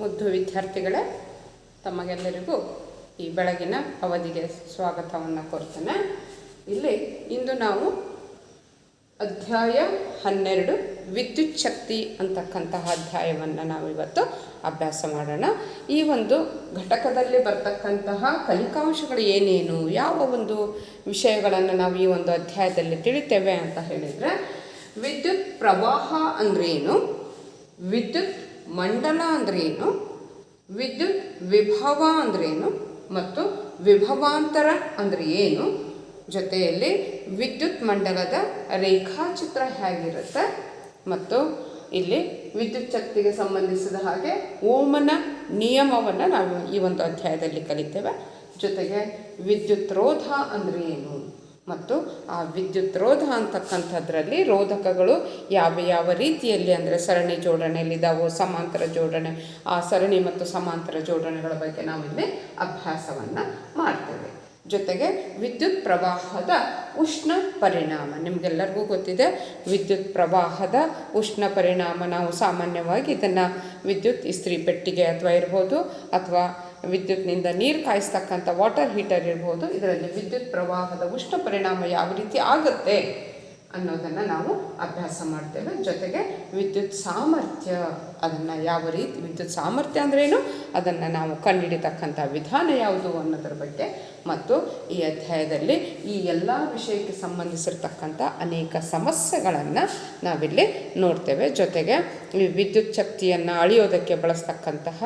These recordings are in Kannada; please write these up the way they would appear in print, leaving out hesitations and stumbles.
ಮುದ್ದು ವಿದ್ಯಾರ್ಥಿಗಳೇ, ತಮಗೆಲ್ಲರಿಗೂ ಈ ಬೆಳಗಿನ ಅವಧಿಗೆ ಸ್ವಾಗತವನ್ನು ಕೋರ್ತೇನೆ. ಇಲ್ಲಿ ಇಂದು ನಾವು ಅಧ್ಯಾಯ 12 ವಿದ್ಯುತ್ ಶಕ್ತಿ ಅಂತಕ್ಕಂತಹ ಅಧ್ಯಾಯವನ್ನು ನಾವಿವತ್ತು ಅಭ್ಯಾಸ ಮಾಡೋಣ. ಈ ಒಂದು ಘಟಕದಲ್ಲಿ ಬರ್ತಕ್ಕಂತಹ ಕಲಿಕಾಂಶಗಳು ಏನೇನು, ಯಾವ ಒಂದು ವಿಷಯಗಳನ್ನು ನಾವು ಈ ಒಂದು ಅಧ್ಯಾಯದಲ್ಲಿ ತಿಳಿತೇವೆ ಅಂತ ಹೇಳಿದರೆ, ವಿದ್ಯುತ್ ಪ್ರವಾಹ ಅಂದ್ರೇನು, ವಿದ್ಯುತ್ ಮಂಡಲ ಅಂದ್ರೇನು, ವಿದ್ಯುತ್ ವಿಭವ ಅಂದ್ರೇನು ಮತ್ತು ವಿಭವಾಂತರ ಅಂದರೆ ಏನು, ಜೊತೆಯಲ್ಲಿ ವಿದ್ಯುತ್ ಮಂಡಲದ ರೇಖಾಚಿತ್ರ ಹೇಗಿರುತ್ತೆ ಮತ್ತು ಇಲ್ಲಿ ವಿದ್ಯುತ್ ಶಕ್ತಿಗೆ ಸಂಬಂಧಿಸಿದ ಹಾಗೆ ಓಮನ ನಿಯಮವನ್ನು ನಾವು ಈ ಒಂದು ಅಧ್ಯಾಯದಲ್ಲಿ ಕಲಿತೇವೆ. ಜೊತೆಗೆ ವಿದ್ಯುತ್ ರೋಧ ಅಂದರೆ ಏನು ಮತ್ತು ಆ ವಿದ್ಯುತ್ ರೋಧ ಅಂತಕ್ಕಂಥದ್ರಲ್ಲಿ ರೋಧಕಗಳು ಯಾವ ಯಾವ ರೀತಿಯಲ್ಲಿ ಅಂದರೆ ಸರಣಿ ಜೋಡಣೆಯಲ್ಲಿದ್ದಾವೋ, ಸಮಾಂತರ ಜೋಡಣೆ, ಆ ಸರಣಿ ಮತ್ತು ಸಮಾಂತರ ಜೋಡಣೆಗಳ ಬಗ್ಗೆ ನಾವಿಲ್ಲಿ ಅಭ್ಯಾಸವನ್ನು ಮಾಡ್ತೇವೆ. ಜೊತೆಗೆ ವಿದ್ಯುತ್ ಪ್ರವಾಹದ ಉಷ್ಣ ಪರಿಣಾಮ, ನಿಮಗೆಲ್ಲರಿಗೂ ಗೊತ್ತಿದೆ. ವಿದ್ಯುತ್ ಪ್ರವಾಹದ ಉಷ್ಣ ಪರಿಣಾಮ ನಾವು ಸಾಮಾನ್ಯವಾಗಿ ಇದನ್ನು ವಿದ್ಯುತ್ ಇಸ್ತ್ರಿ ಪೆಟ್ಟಿಗೆ ಅಥವಾ ಇರ್ಬೋದು, ಅಥವಾ ವಿದ್ಯುತ್ನಿಂದ ನೀರು ಕಾಯಿಸ್ತಕ್ಕಂಥ ವಾಟರ್ ಹೀಟರ್ ಇರ್ಬೋದು, ಇದರಲ್ಲಿ ವಿದ್ಯುತ್ ಪ್ರವಾಹದ ಉಷ್ಣ ಪರಿಣಾಮ ಯಾವ ರೀತಿ ಆಗುತ್ತೆ ಅನ್ನೋದನ್ನು ನಾವು ಅಭ್ಯಾಸ ಮಾಡ್ತೇವೆ. ಜೊತೆಗೆ ವಿದ್ಯುತ್ ಸಾಮರ್ಥ್ಯ, ಅದನ್ನು ಯಾವ ರೀತಿ ವಿದ್ಯುತ್ ಸಾಮರ್ಥ್ಯ ಅಂದ್ರೇನು, ಅದನ್ನು ನಾವು ಕಂಡುಹಿಡಿತಕ್ಕಂಥ ವಿಧಾನ ಯಾವುದು ಅನ್ನೋದ್ರ ಬಗ್ಗೆ ಮತ್ತು ಈ ಅಧ್ಯಾಯದಲ್ಲಿ ಈ ಎಲ್ಲ ವಿಷಯಕ್ಕೆ ಸಂಬಂಧಿಸಿರ್ತಕ್ಕಂಥ ಅನೇಕ ಸಮಸ್ಯೆಗಳನ್ನು ನಾವಿಲ್ಲಿ ನೋಡ್ತೇವೆ. ಜೊತೆಗೆ ಈ ವಿದ್ಯುತ್ ಶಕ್ತಿಯನ್ನು ಅಳೆಯೋದಕ್ಕೆ ಬಳಸ್ತಕ್ಕಂತಹ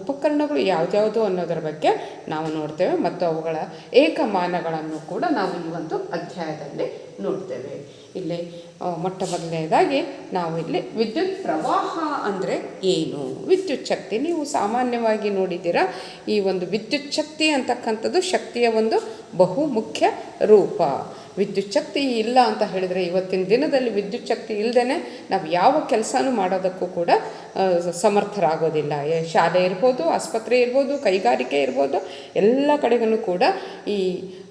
ಉಪಕರಣಗಳು ಯಾವ್ದ್ಯಾವುದು ಅನ್ನೋದರ ಬಗ್ಗೆ ನಾವು ನೋಡ್ತೇವೆ ಮತ್ತು ಅವುಗಳ ಏಕಮಾನಗಳನ್ನು ಕೂಡ ನಾವು ಈ ಒಂದು ಅಧ್ಯಾಯದಲ್ಲಿ ನೋಡ್ತೇವೆ. ಇಲ್ಲಿ ಮೊಟ್ಟ ಮೊದಲನೇದಾಗಿ ನಾವು ಇಲ್ಲಿ ವಿದ್ಯುತ್ ಪ್ರವಾಹ ಅಂದರೆ ಏನು, ವಿದ್ಯುತ್ ಶಕ್ತಿ. ನೀವು ಸಾಮಾನ್ಯವಾಗಿ ನೋಡಿದ್ದೀರಾ, ಈ ಒಂದು ವಿದ್ಯುತ್ ಶಕ್ತಿ ಅಂತಕ್ಕಂಥದ್ದು ಶಕ್ತಿಯ ಒಂದು ಬಹು ಮುಖ್ಯ ರೂಪ. ವಿದ್ಯುತ್ ಶಕ್ತಿ ಇಲ್ಲ ಅಂತ ಹೇಳಿದರೆ, ಇವತ್ತಿನ ದಿನದಲ್ಲಿ ವಿದ್ಯುತ್ ಶಕ್ತಿ ಇಲ್ಲದೇ ನಾವು ಯಾವ ಕೆಲಸನೂ ಮಾಡೋದಕ್ಕೂ ಕೂಡ ಸಮರ್ಥರಾಗೋದಿಲ್ಲ. ಶಾಲೆ ಇರ್ಬೋದು, ಆಸ್ಪತ್ರೆ ಇರ್ಬೋದು, ಕೈಗಾರಿಕೆ ಇರ್ಬೋದು, ಎಲ್ಲ ಕಡೆಗೂ ಕೂಡ ಈ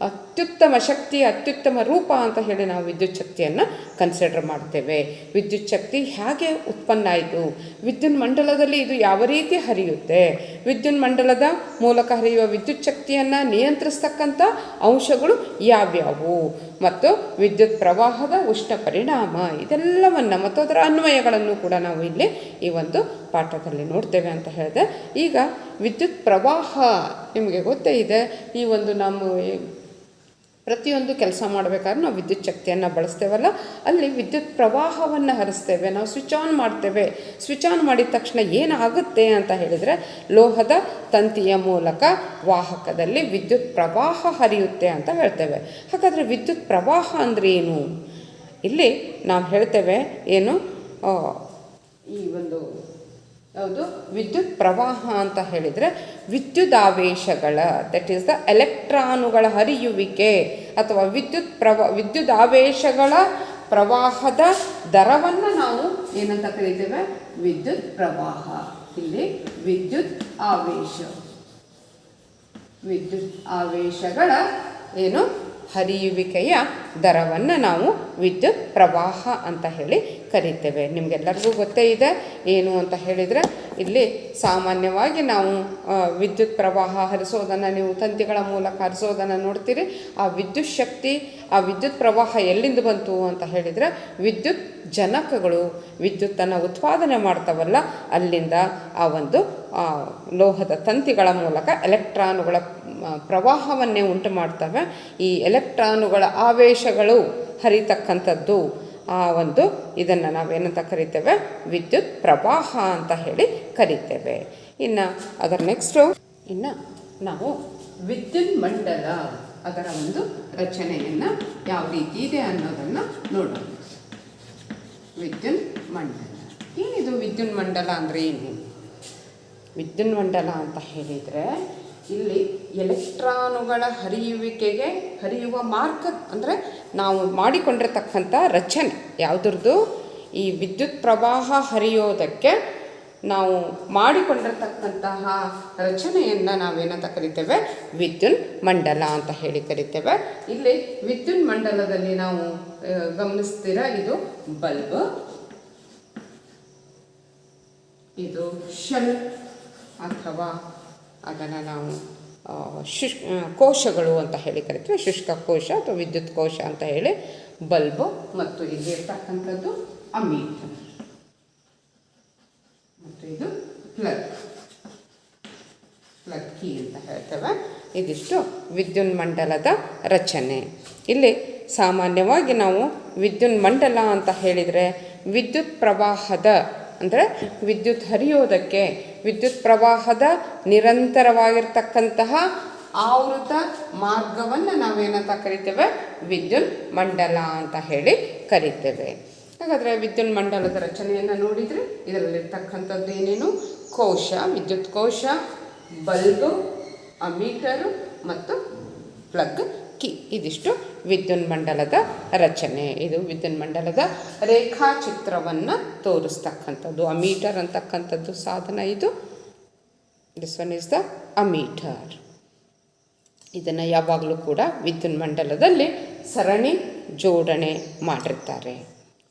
ಅತ್ಯುತ್ತಮ ಶಕ್ತಿ, ಅತ್ಯುತ್ತಮ ರೂಪ ಅಂತ ಹೇಳಿ ನಾವು ವಿದ್ಯುತ್ ಶಕ್ತಿಯನ್ನು ಕನ್ಸಿಡರ್ ಮಾಡ್ತೇವೆ. ವಿದ್ಯುತ್ ಶಕ್ತಿ ಹೇಗೆ ಉತ್ಪನ್ನ ಆಯಿತು, ವಿದ್ಯುತ್ ಮಂಡಲದಲ್ಲಿ ಇದು ಯಾವ ರೀತಿ ಹರಿಯುತ್ತೆ, ವಿದ್ಯುತ್ ಮಂಡಲದ ಮೂಲಕ ಹರಿಯುವ ವಿದ್ಯುತ್ ಶಕ್ತಿಯನ್ನು ನಿಯಂತ್ರಿಸ್ತಕ್ಕಂಥ ಅಂಶಗಳು ಯಾವ್ಯಾವು ಮತ್ತು ವಿದ್ಯುತ್ ಪ್ರವಾಹದ ಉಷ್ಣ ಪರಿಣಾಮ, ಇದೆಲ್ಲವನ್ನು ಮತ್ತು ಅದರ ಅನ್ವಯಗಳನ್ನು ಕೂಡ ನಾವು ಇಲ್ಲಿ ಈ ಒಂದು ಪಾಠದಲ್ಲಿ ನೋಡ್ತೇವೆ ಅಂತ ಹೇಳಿದೆ. ಈಗ ವಿದ್ಯುತ್ ಪ್ರವಾಹ ನಿಮಗೆ ಗೊತ್ತೇ ಇದೆ. ಈ ಒಂದು ನಮ್ಮ ಪ್ರತಿಯೊಂದು ಕೆಲಸ ಮಾಡಬೇಕಾದ್ರೆ ನಾವು ವಿದ್ಯುತ್ ಶಕ್ತಿಯನ್ನು ಬಳಸ್ತೇವಲ್ಲ, ಅಲ್ಲಿ ವಿದ್ಯುತ್ ಪ್ರವಾಹವನ್ನು ಹರಿಸ್ತೇವೆ, ನಾವು ಸ್ವಿಚ್ ಆನ್ ಮಾಡ್ತೇವೆ. ಸ್ವಿಚ್ ಆನ್ ಮಾಡಿದ ತಕ್ಷಣ ಏನಾಗುತ್ತೆ ಅಂತ ಹೇಳಿದರೆ, ಲೋಹದ ತಂತಿಯ ಮೂಲಕ ವಾಹಕದಲ್ಲಿ ವಿದ್ಯುತ್ ಪ್ರವಾಹ ಹರಿಯುತ್ತೆ ಅಂತ ಹೇಳ್ತೇವೆ. ಹಾಗಾದರೆ ವಿದ್ಯುತ್ ಪ್ರವಾಹ ಅಂದರೆ ಏನು? ಇಲ್ಲಿ ನಾವು ಹೇಳ್ತೇವೆ ಏನು, ಈ ಒಂದು ಯಾವುದು ವಿದ್ಯುತ್ ಪ್ರವಾಹ ಅಂತ ಹೇಳಿದರೆ ವಿದ್ಯುದಾವೇಶಗಳ, ದಟ್ ಈಸ್ ದ ಎಲೆಕ್ಟ್ರಾನುಗಳ ಹರಿಯುವಿಕೆ ಅಥವಾ ವಿದ್ಯುದಾವೇಶಗಳ ಪ್ರವಾಹದ ದರವನ್ನು ನಾವು ಏನಂತ ಕರೀತೇವೆ, ವಿದ್ಯುತ್ ಪ್ರವಾಹ. ಇಲ್ಲಿ ವಿದ್ಯುತ್ ಆವೇಶಗಳ ಏನು ಹರಿಯುವಿಕೆಯ ದರವನ್ನು ನಾವು ವಿದ್ಯುತ್ ಪ್ರವಾಹ ಅಂತ ಹೇಳಿ ಕರಿತೇವೆ. ನಿಮಗೆಲ್ಲರಿಗೂ ಗೊತ್ತೇ ಇದೆ ಏನು ಅಂತ ಹೇಳಿದರೆ, ಇಲ್ಲಿ ಸಾಮಾನ್ಯವಾಗಿ ನಾವು ವಿದ್ಯುತ್ ಪ್ರವಾಹ ಹರಿಸೋದನ್ನು, ನೀವು ತಂತಿಗಳ ಮೂಲಕ ಹರಿಸೋದನ್ನು ನೋಡ್ತೀರಿ. ಆ ವಿದ್ಯುತ್ ಶಕ್ತಿ, ಆ ವಿದ್ಯುತ್ ಪ್ರವಾಹ ಎಲ್ಲಿಂದ ಬಂತು ಅಂತ ಹೇಳಿದರೆ, ವಿದ್ಯುತ್ ಜನಕಗಳು ವಿದ್ಯುತ್ತನ್ನು ಉತ್ಪಾದನೆ ಮಾಡ್ತಾವಲ್ಲ, ಅಲ್ಲಿಂದ ಆ ಒಂದು ಲೋಹದ ತಂತಿಗಳ ಮೂಲಕ ಎಲೆಕ್ಟ್ರಾನುಗಳ ಪ್ರವಾಹವನ್ನೇ ಉಂಟು ಮಾಡ್ತವೆ. ಈ ಎಲೆಕ್ಟ್ರಾನುಗಳ ಆವೇಶಗಳು ಹರಿತಕ್ಕಂಥದ್ದು, ಆ ಒಂದು ಇದನ್ನು ನಾವೇನಂತ ಕರಿತೇವೆ, ವಿದ್ಯುತ್ ಪ್ರವಾಹ ಅಂತ ಹೇಳಿ ಕರಿತೇವೆ. ಇನ್ನು ಅದರ ನೆಕ್ಸ್ಟು ನಾವು ವಿದ್ಯುತ್ ಮಂಡಲ, ಅದರ ಒಂದು ರಚನೆಯನ್ನು ಯಾವ ರೀತಿ ಇದೆ ಅನ್ನೋದನ್ನು ನೋಡೋಣ. ವಿದ್ಯುತ್ ಮಂಡಲ ಏನಿದು? ವಿದ್ಯುತ್ ಮಂಡಲ ಅಂದರೆ ಏನು? ವಿದ್ಯುತ್ ಮಂಡಲ ಅಂತ ಹೇಳಿದರೆ, ಇಲ್ಲಿ ಎಲೆಕ್ಟ್ರಾನುಗಳ ಹರಿಯುವ ಮಾರ್ಗ ಅಂದರೆ ನಾವು ಮಾಡಿಕೊಂಡಿರ್ತಕ್ಕಂಥ ರಚನೆ ಯಾವುದ್ರದ್ದು, ಈ ವಿದ್ಯುತ್ ಪ್ರವಾಹ ಹರಿಯೋದಕ್ಕೆ ನಾವು ಮಾಡಿಕೊಂಡಿರ್ತಕ್ಕಂತಹ ರಚನೆಯನ್ನು ನಾವೇನಂತ ಕರಿತೇವೆ, ವಿದ್ಯುತ್ ಮಂಡಲ ಅಂತ ಹೇಳಿ ಕರಿತೇವೆ. ಇಲ್ಲಿ ವಿದ್ಯುತ್ ಮಂಡಲದಲ್ಲಿ ನಾವು ಗಮನಿಸ್ತೀರಾ, ಇದು ಬಲ್ಬ್, ಇದು ಶೆಲ್ ಅಥವಾ ಅದನ್ನು ನಾವು ಕೋಶಗಳು ಅಂತ ಹೇಳಿ ಕರಿತೀವಿ. ಶುಷ್ಕ ಕೋಶ ಅಥವಾ ವಿದ್ಯುತ್ ಕೋಶ ಅಂತ ಹೇಳಿ ಬಲ್ಬು, ಮತ್ತು ಇಲ್ಲಿ ಇರ್ತಕ್ಕಂಥದ್ದು ಅಮೀಟರ್, ಮತ್ತು ಇದು ಪ್ಲಗ್ ಕೀ ಅಂತ ಹೇಳ್ತೇವೆ. ಇದಿಷ್ಟು ವಿದ್ಯುನ್ಮಂಡಲದ ರಚನೆ. ಇಲ್ಲಿ ಸಾಮಾನ್ಯವಾಗಿ ನಾವು ವಿದ್ಯುನ್ಮಂಡಲ ಅಂತ ಹೇಳಿದರೆ ವಿದ್ಯುತ್ ಪ್ರವಾಹದ ಅಂದರೆ ವಿದ್ಯುತ್ ಹರಿಯೋದಕ್ಕೆ ವಿದ್ಯುತ್ ಪ್ರವಾಹದ ನಿರಂತರವಾಗಿರ್ತಕ್ಕಂತಹ ಆವೃತ ಮಾರ್ಗವನ್ನು ನಾವೇನಂತ ಕರಿತೇವೆ, ವಿದ್ಯುನ್ ಮಂಡಲ ಅಂತ ಹೇಳಿ ಕರಿತೇವೆ. ಹಾಗಾದರೆ ವಿದ್ಯುನ್ ಮಂಡಲದ ರಚನೆಯನ್ನು ನೋಡಿದರೆ ಇದರಲ್ಲಿರ್ತಕ್ಕಂಥದ್ದು ಏನೇನು? ಕೋಶ, ವಿದ್ಯುತ್ ಕೋಶ, ಬಲ್ಬು, ಅಮೀಟರು ಮತ್ತು ಪ್ಲಗ್ ಕೀ. ಇದಿಷ್ಟು ವಿದ್ಯುನ್ಮಂಡಲದ ರಚನೆ. ಇದು ವಿದ್ಯುನ್ಮಂಡಲದ ರೇಖಾಚಿತ್ರವನ್ನು ತೋರಿಸ್ತಕ್ಕಂಥದ್ದು. ಅಮೀಟರ್ ಅಂತಕ್ಕಂಥದ್ದು ಸಾಧನ ಇದು. This one is the ammeter. ಇದನ್ನು ಯಾವಾಗಲೂ ಕೂಡ ವಿದ್ಯುನ್ಮಂಡಲದಲ್ಲಿ ಸರಣಿ ಜೋಡಣೆ ಮಾಡಿರ್ತಾರೆ.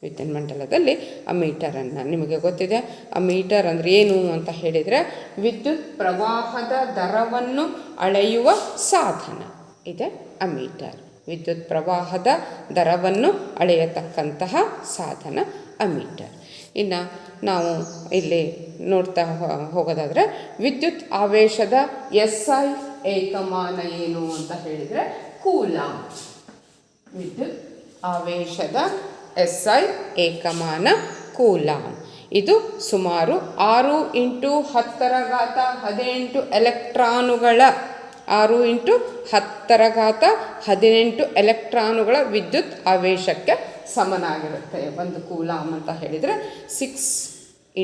ವಿದ್ಯುನ್ಮಂಡಲದಲ್ಲಿ ಅಮೀಟರನ್ನು, ನಿಮಗೆ ಗೊತ್ತಿದೆ ಅಮೀಟರ್ ಅಂದರೆ ಏನು ಅಂತ ಹೇಳಿದರೆ ವಿದ್ಯುತ್ ಪ್ರವಾಹದ ದರವನ್ನು ಅಳೆಯುವ ಸಾಧನ ಇದೆ ಅಮೀಟರ್. ವಿದ್ಯುತ್ ಪ್ರವಾಹದ ದರವನ್ನು ಅಳೆಯತಕ್ಕಂತಹ ಸಾಧನ ಅಮೀಟರ್. ಇನ್ನು ನಾವು ಇಲ್ಲಿ ನೋಡ್ತಾ ಹೋಗೋದಾದರೆ ವಿದ್ಯುತ್ ಆವೇಶದ SI ಏಕಮಾನ ಏನು ಅಂತ ಹೇಳಿದರೆ ಕೂಲಾಂಬ್. ವಿದ್ಯುತ್ ಆವೇಶದ SI ಏಕಮಾನ ಕೂಲಾಂಬ್. ಇದು ಸುಮಾರು 6 × 10⁻18 ಎಲೆಕ್ಟ್ರಾನುಗಳ 6 × 10⁻18 ಎಲೆಕ್ಟ್ರಾನುಗಳ ವಿದ್ಯುತ್ ಆವೇಶಕ್ಕೆ ಸಮನಾಗಿರುತ್ತೆ. ಒಂದು ಕೂಲಾಂಬ್ ಅಂತ ಹೇಳಿದರೆ 6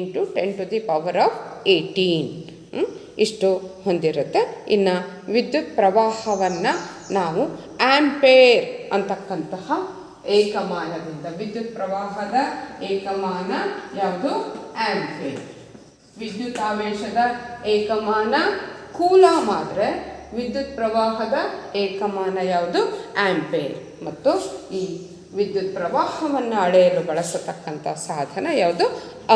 × 10⁻18 ಇಷ್ಟು ಹೊಂದಿರುತ್ತೆ. ಇನ್ನು ವಿದ್ಯುತ್ ಪ್ರವಾಹವನ್ನು ನಾವು ಆಂಪೇರ್ ಅಂತಕ್ಕಂತಹ ಏಕಮಾನದಿಂದ, ವಿದ್ಯುತ್ ಪ್ರವಾಹದ ಏಕಮಾನ ಯಾವುದು? ಆಂಪೇರ್. ವಿದ್ಯುತ್ ಆವೇಶದ ಏಕಮಾನ ಕೂಲಾಂಬ್ ಆದರೆ ವಿದ್ಯುತ್ ಪ್ರವಾಹದ ಏಕಮಾನ ಯಾವುದು? ಆಂಪೇರ್. ಮತ್ತು ಈ ವಿದ್ಯುತ್ ಪ್ರವಾಹವನ್ನು ಅಳೆಯಲು ಬಳಸತಕ್ಕಂಥ ಸಾಧನ ಯಾವುದು?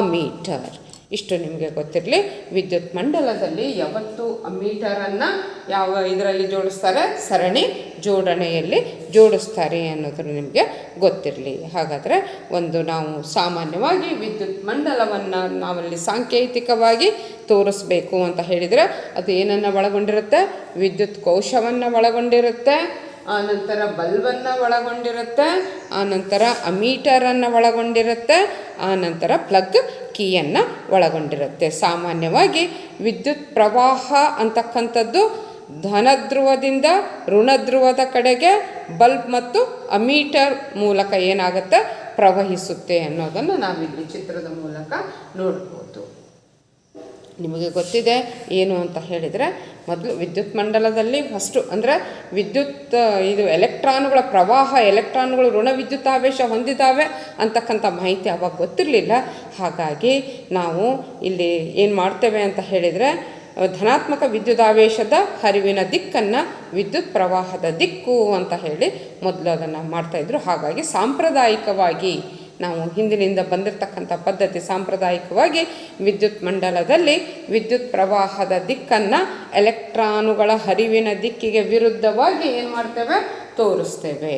ಅಮೀಟರ್. ಇಷ್ಟು ನಿಮಗೆ ಗೊತ್ತಿರಲಿ. ವಿದ್ಯುತ್ ಮಂಡಲದಲ್ಲಿ ಯಾವತ್ತು ಅಮೀಟರನ್ನು ಯಾವ ಇದರಲ್ಲಿ ಜೋಡಿಸ್ತಾರೆ? ಸರಣಿ ಜೋಡಣೆಯಲ್ಲಿ ಜೋಡಿಸ್ತಾರೆ ಅನ್ನೋದು ನಿಮಗೆ ಗೊತ್ತಿರಲಿ. ಹಾಗಾದರೆ ಒಂದು ನಾವು ಸಾಮಾನ್ಯವಾಗಿ ವಿದ್ಯುತ್ ಮಂಡಲವನ್ನು ನಾವಲ್ಲಿ ಸಾಂಕೇತಿಕವಾಗಿ ತೋರಿಸ್ಬೇಕು ಅಂತ ಹೇಳಿದರೆ ಅದು ಏನನ್ನು ಒಳಗೊಂಡಿರುತ್ತೆ? ವಿದ್ಯುತ್ ಕೋಶವನ್ನು ಒಳಗೊಂಡಿರುತ್ತೆ, ಆನಂತರ ಬಲ್ಬನ್ನು ಒಳಗೊಂಡಿರುತ್ತೆ, ಆನಂತರ ಅಮೀಟರನ್ನು ಒಳಗೊಂಡಿರುತ್ತೆ, ಆನಂತರ ಪ್ಲಗ್ ಕೀಯನ್ನು ಒಳಗೊಂಡಿರುತ್ತೆ. ಸಾಮಾನ್ಯವಾಗಿ ವಿದ್ಯುತ್ ಪ್ರವಾಹ ಅಂತಕ್ಕಂಥದ್ದು ಧನಧ್ರುವದಿಂದ ಋಣಧ್ರುವದ ಕಡೆಗೆ ಬಲ್ಬ್ ಮತ್ತು ಅಮೀಟರ್ ಮೂಲಕ ಏನಾಗುತ್ತೆ? ಪ್ರವಹಿಸುತ್ತೆ ಅನ್ನೋದನ್ನು ನಾವಿಲ್ಲಿ ಚಿತ್ರದ ಮೂಲಕ ನೋಡ್ಬೋದು. ನಿಮಗೆ ಗೊತ್ತಿದೆ ಏನು ಅಂತ ಹೇಳಿದರೆ, ಮೊದಲು ವಿದ್ಯುತ್ ಮಂಡಲದಲ್ಲಿ ಫಸ್ಟು ಅಂದರೆ ವಿದ್ಯುತ್ ಇದು ಎಲೆಕ್ಟ್ರಾನುಗಳ ಪ್ರವಾಹ, ಎಲೆಕ್ಟ್ರಾನುಗಳು ಋಣ ವಿದ್ಯುತ್ತಾವೇಶ ಹೊಂದಿದ್ದಾವೆ ಅಂತಕ್ಕಂಥ ಮಾಹಿತಿ ಆವಾಗ ಗೊತ್ತಿರಲಿಲ್ಲ. ಹಾಗಾಗಿ ನಾವು ಇಲ್ಲಿ ಏನು ಮಾಡ್ತೇವೆ ಅಂತ ಹೇಳಿದರೆ ಧನಾತ್ಮಕ ವಿದ್ಯುದಾವೇಶದ ಹರಿವಿನ ದಿಕ್ಕನ್ನು ವಿದ್ಯುತ್ ಪ್ರವಾಹದ ದಿಕ್ಕು ಅಂತ ಹೇಳಿ ಮೊದಲು ಅದನ್ನು ಮಾಡ್ತಾಯಿದ್ರು. ಹಾಗಾಗಿ ಸಾಂಪ್ರದಾಯಿಕವಾಗಿ ನಾವು ಹಿಂದಿನಿಂದ ಬಂದಿರತಕ್ಕಂಥ ಪದ್ಧತಿ, ಸಾಂಪ್ರದಾಯಿಕವಾಗಿ ವಿದ್ಯುತ್ ಮಂಡಲದಲ್ಲಿ ವಿದ್ಯುತ್ ಪ್ರವಾಹದ ದಿಕ್ಕನ್ನು ಎಲೆಕ್ಟ್ರಾನುಗಳ ಹರಿವಿನ ದಿಕ್ಕಿಗೆ ವಿರುದ್ಧವಾಗಿ ಏನು ಮಾಡ್ತೇವೆ? ತೋರಿಸ್ತೇವೆ.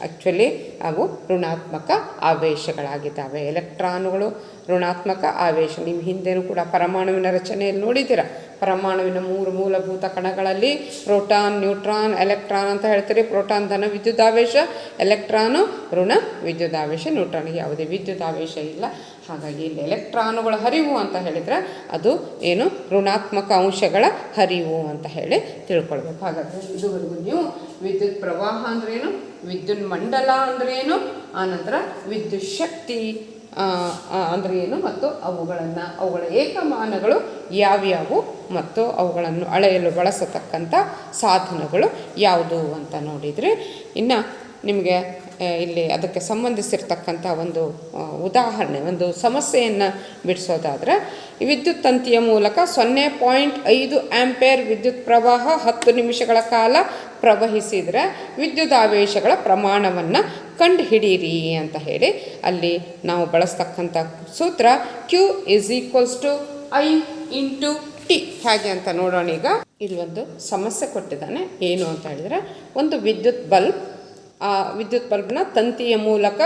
ಆ್ಯಕ್ಚುಲಿ ಅವು ಋಣಾತ್ಮಕ ಆವೇಶಗಳಾಗಿದ್ದಾವೆ. ಎಲೆಕ್ಟ್ರಾನುಗಳು ಋಣಾತ್ಮಕ ಆವೇಶ. ನೀವು ಹಿಂದೆನೂ ಕೂಡ ಪರಮಾಣುವಿನ ರಚನೆಯಲ್ಲಿ ನೋಡಿದ್ದೀರ. ಪರಮಾಣುವಿನ 3 ಮೂಲಭೂತ ಕಣಗಳಲ್ಲಿ ಪ್ರೋಟಾನ್, ನ್ಯೂಟ್ರಾನ್, ಎಲೆಕ್ಟ್ರಾನ್ ಅಂತ ಹೇಳ್ತೀರಿ. ಪ್ರೋಟಾನ್ ಧನ ವಿದ್ಯುದಾವೇಶ, ಎಲೆಕ್ಟ್ರಾನು ಋಣ ವಿದ್ಯುದಾವೇಶ. ನ್ಯೂಟ್ರಾನ್ಗೆ ಯಾವುದೇ ವಿದ್ಯುದಾವೇಶ ಇಲ್ಲ. ಹಾಗಾಗಿ ಇಲ್ಲಿ ಎಲೆಕ್ಟ್ರಾನುಗಳ ಹರಿವು ಅಂತ ಹೇಳಿದರೆ ಅದು ಏನು? ಋಣಾತ್ಮಕ ಅಂಶಗಳ ಹರಿವು ಅಂತ ಹೇಳಿ ತಿಳ್ಕೊಳ್ಬೇಕು. ಹಾಗಾದರೆ ಇದುವರೆಗೂ ನೀವು ವಿದ್ಯುತ್ ಪ್ರವಾಹ ಅಂದ್ರೇನು, ವಿದ್ಯುತ್ ಮಂಡಲ ಅಂದ್ರೇನು, ಆನಂತರ ವಿದ್ಯುತ್ ಶಕ್ತಿ ಅಂದರೆ ಏನು, ಮತ್ತು ಅವುಗಳ ಏಕಮಾನಗಳು ಯಾವ್ಯಾವು, ಮತ್ತು ಅವುಗಳನ್ನು ಅಳೆಯಲು ಬಳಸತಕ್ಕಂಥ ಸಾಧನಗಳು ಯಾವುದು ಅಂತ ನೋಡಿದರೆ, ಇನ್ನು ನಿಮಗೆ ಇಲ್ಲಿ ಅದಕ್ಕೆ ಸಂಬಂಧಿಸಿರ್ತಕ್ಕಂಥ ಒಂದು ಉದಾಹರಣೆ, ಒಂದು ಸಮಸ್ಯೆಯನ್ನು ಬಿಡಿಸೋದಾದರೆ, ವಿದ್ಯುತ್ ತಂತಿಯ ಮೂಲಕ 0.5 ಆಂಪೇರ್ ವಿದ್ಯುತ್ ಪ್ರವಾಹ 10 ನಿಮಿಷಗಳ ಕಾಲ ಪ್ರವಹಿಸಿದರೆ ವಿದ್ಯುದಾವೇಶಗಳ ಪ್ರಮಾಣವನ್ನು ಕಂಡುಹಿಡಿಯಿರಿ ಅಂತ ಹೇಳಿ ಅಲ್ಲಿ ನಾವು ಬಳಸ್ತಕ್ಕಂಥ ಸೂತ್ರ Q = I × ಟಿ ಹೇಗೆ ಅಂತ ನೋಡೋಣ. ಈಗ ಇಲ್ಲೊಂದು ಸಮಸ್ಯೆ ಕೊಟ್ಟಿದ್ದಾನೆ. ಏನು ಅಂತ ಹೇಳಿದರೆ, ಒಂದು ವಿದ್ಯುತ್ ಬಲ್ಬ್, ಆ ವಿದ್ಯುತ್ ಬಲ್ಬ್ನ ತಂತಿಯ ಮೂಲಕ